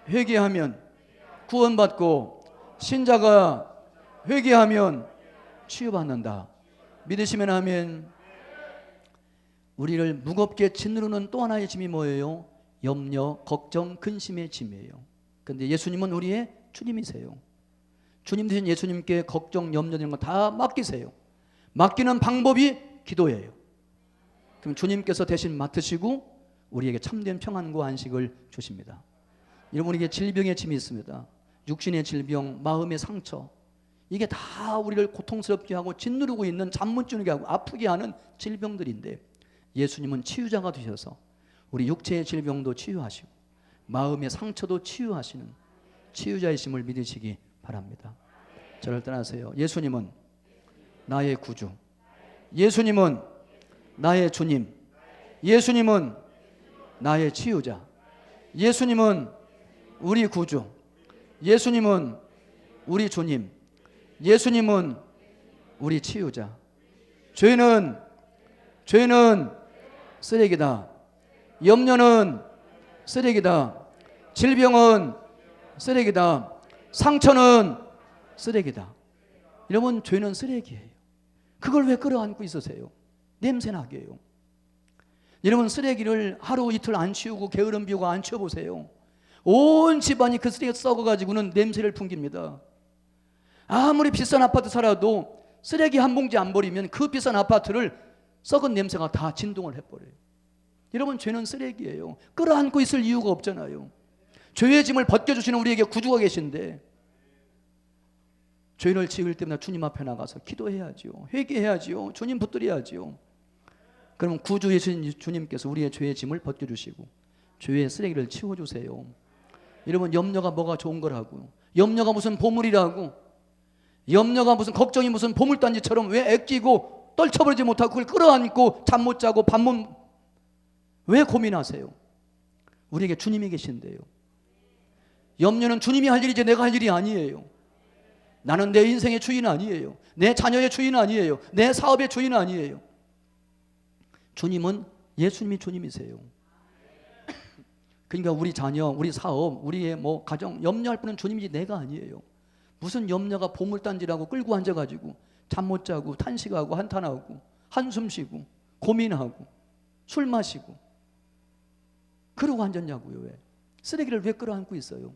회개하면 구원받고 신자가 회개하면 치유받는다. 믿으시면 아멘. 우리를 무겁게 짓누르는 또 하나의 짐이 뭐예요? 염려, 걱정, 근심의 짐이에요. 그런데 예수님은 우리의 주님이세요. 주님 되신 예수님께 걱정, 염려 이런 거 다 맡기세요. 맡기는 방법이 기도예요. 그럼 주님께서 대신 맡으시고 우리에게 참된 평안과 안식을 주십니다. 여러분, 우리에게 질병의 짐이 있습니다. 육신의 질병, 마음의 상처, 이게 다 우리를 고통스럽게 하고 짓누르고 있는 잠못 주게 하고 아프게 하는 질병들인데 예수님은 치유자가 되셔서 우리 육체의 질병도 치유하시고 마음의 상처도 치유하시는 치유자이심을 믿으시기 바랍니다. 저를 따라하세요. 예수님은 나의 구주, 예수님은 나의 주님, 예수님은 나의 치유자, 예수님은 우리 구주, 예수님은 우리 주님, 예수님은 우리 치유자. 죄는 쓰레기다. 염려는 쓰레기다. 질병은 쓰레기다. 상처는 쓰레기다. 여러분, 죄는 쓰레기예요. 그걸 왜 끌어안고 있으세요? 냄새나게 해요. 여러분, 쓰레기를 하루 이틀 안 치우고 게으름 피우고 안 치워보세요. 온 집안이 그 쓰레기가 썩어가지고는 냄새를 풍깁니다. 아무리 비싼 아파트 살아도 쓰레기 한 봉지 안 버리면 그 비싼 아파트를 썩은 냄새가 다 진동을 해버려요. 여러분, 죄는 쓰레기예요. 끌어안고 있을 이유가 없잖아요. 죄의 짐을 벗겨주시는 우리에게 구주가 계신데 죄를 지을 때마다 주님 앞에 나가서 기도해야지요. 회개해야지요. 주님 붙들어야지요. 그럼 구주이신 주님께서 우리의 죄의 짐을 벗겨주시고 죄의 쓰레기를 치워주세요. 여러분, 염려가 뭐가 좋은 거라고요? 염려가 무슨 보물이라고? 염려가 무슨 걱정이 무슨 보물단지처럼 왜 애끼고 떨쳐버리지 못하고 그걸 끌어안고 잠 못 자고 왜 고민하세요? 우리에게 주님이 계신데요. 염려는 주님이 할 일이지 내가 할 일이 아니에요. 나는 내 인생의 주인 아니에요. 내 자녀의 주인 아니에요. 내 사업의 주인 아니에요. 주님은 예수님이 주님이세요. 그러니까 우리 자녀, 우리 사업, 우리의 가정 염려할 분은 주님이지 내가 아니에요. 무슨 염려가 보물단지라고 끌고 앉아가지고 잠 못 자고 탄식하고 한탄하고 한숨 쉬고 고민하고 술 마시고 그러고 앉았냐고요. 왜? 쓰레기를 왜 끌어안고 있어요?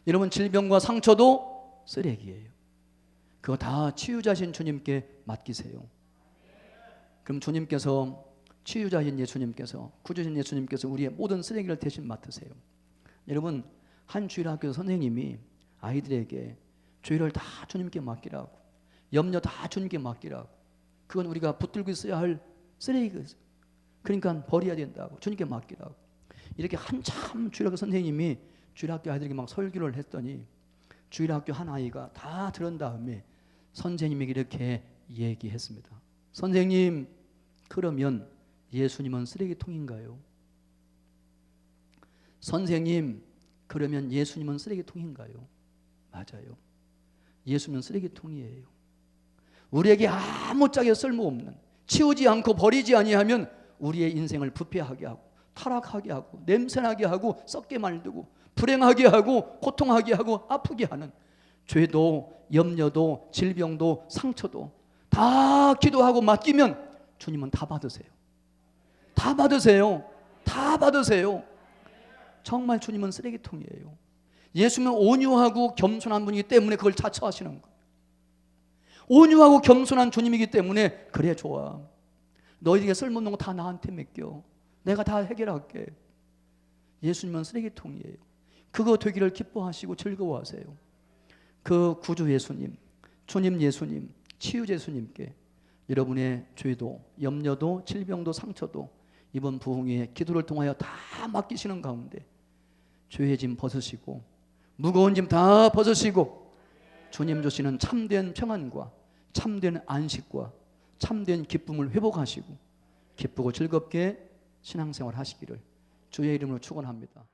여러분, 질병과 상처도 쓰레기예요. 그거 다 치유자신 주님께 맡기세요. 그럼 주님께서, 치유자신 예수님께서, 구주신 예수님께서 우리의 모든 쓰레기를 대신 맡으세요. 여러분, 한 주일학교 선생님이 아이들에게 죄를 다 주님께 맡기라고, 염려 다 주님께 맡기라고, 그건 우리가 붙들고 있어야 할 쓰레기가 있어요. 그러니까 버려야 된다고, 주님께 맡기라고. 이렇게 한참 주일학교 선생님이 주일학교 아이들에게 막 설교를 했더니 주일학교 한 아이가 다 들은 다음에 선생님에게 이렇게 얘기했습니다. 선생님, 그러면 예수님은 쓰레기통인가요? 선생님, 그러면 예수님은 쓰레기통인가요? 맞아요. 예수님은 쓰레기통이에요. 우리에게 아무짝에 쓸모없는, 치우지 않고 버리지 아니하면 우리의 인생을 부패하게 하고 타락하게 하고 냄새나게 하고 썩게 만들고 불행하게 하고 고통하게 하고 아프게 하는 죄도 염려도 질병도 상처도 다 기도하고 맡기면 주님은 다 받으세요. 다 받으세요. 다 받으세요. 정말 주님은 쓰레기통이에요. 예수님은 온유하고 겸손한 분이기 때문에 그걸 자처하시는 거예요. 온유하고 겸손한 주님이기 때문에 그래 좋아, 너희에게 쓸모없는 거 다 나한테 맡겨, 내가 다 해결할게. 예수님은 쓰레기통이에요. 그거 되기를 기뻐하시고 즐거워하세요. 그 구주 예수님, 주님 예수님, 치유자 예수님께 여러분의 죄도 염려도 질병도 상처도 이번 부흥의 기도를 통하여 다 맡기시는 가운데 죄의 짐 벗으시고 무거운 짐 다 벗으시고 주님 주시는 참된 평안과 참된 안식과 참된 기쁨을 회복하시고 기쁘고 즐겁게 신앙생활 하시기를 주의 이름으로 축원합니다.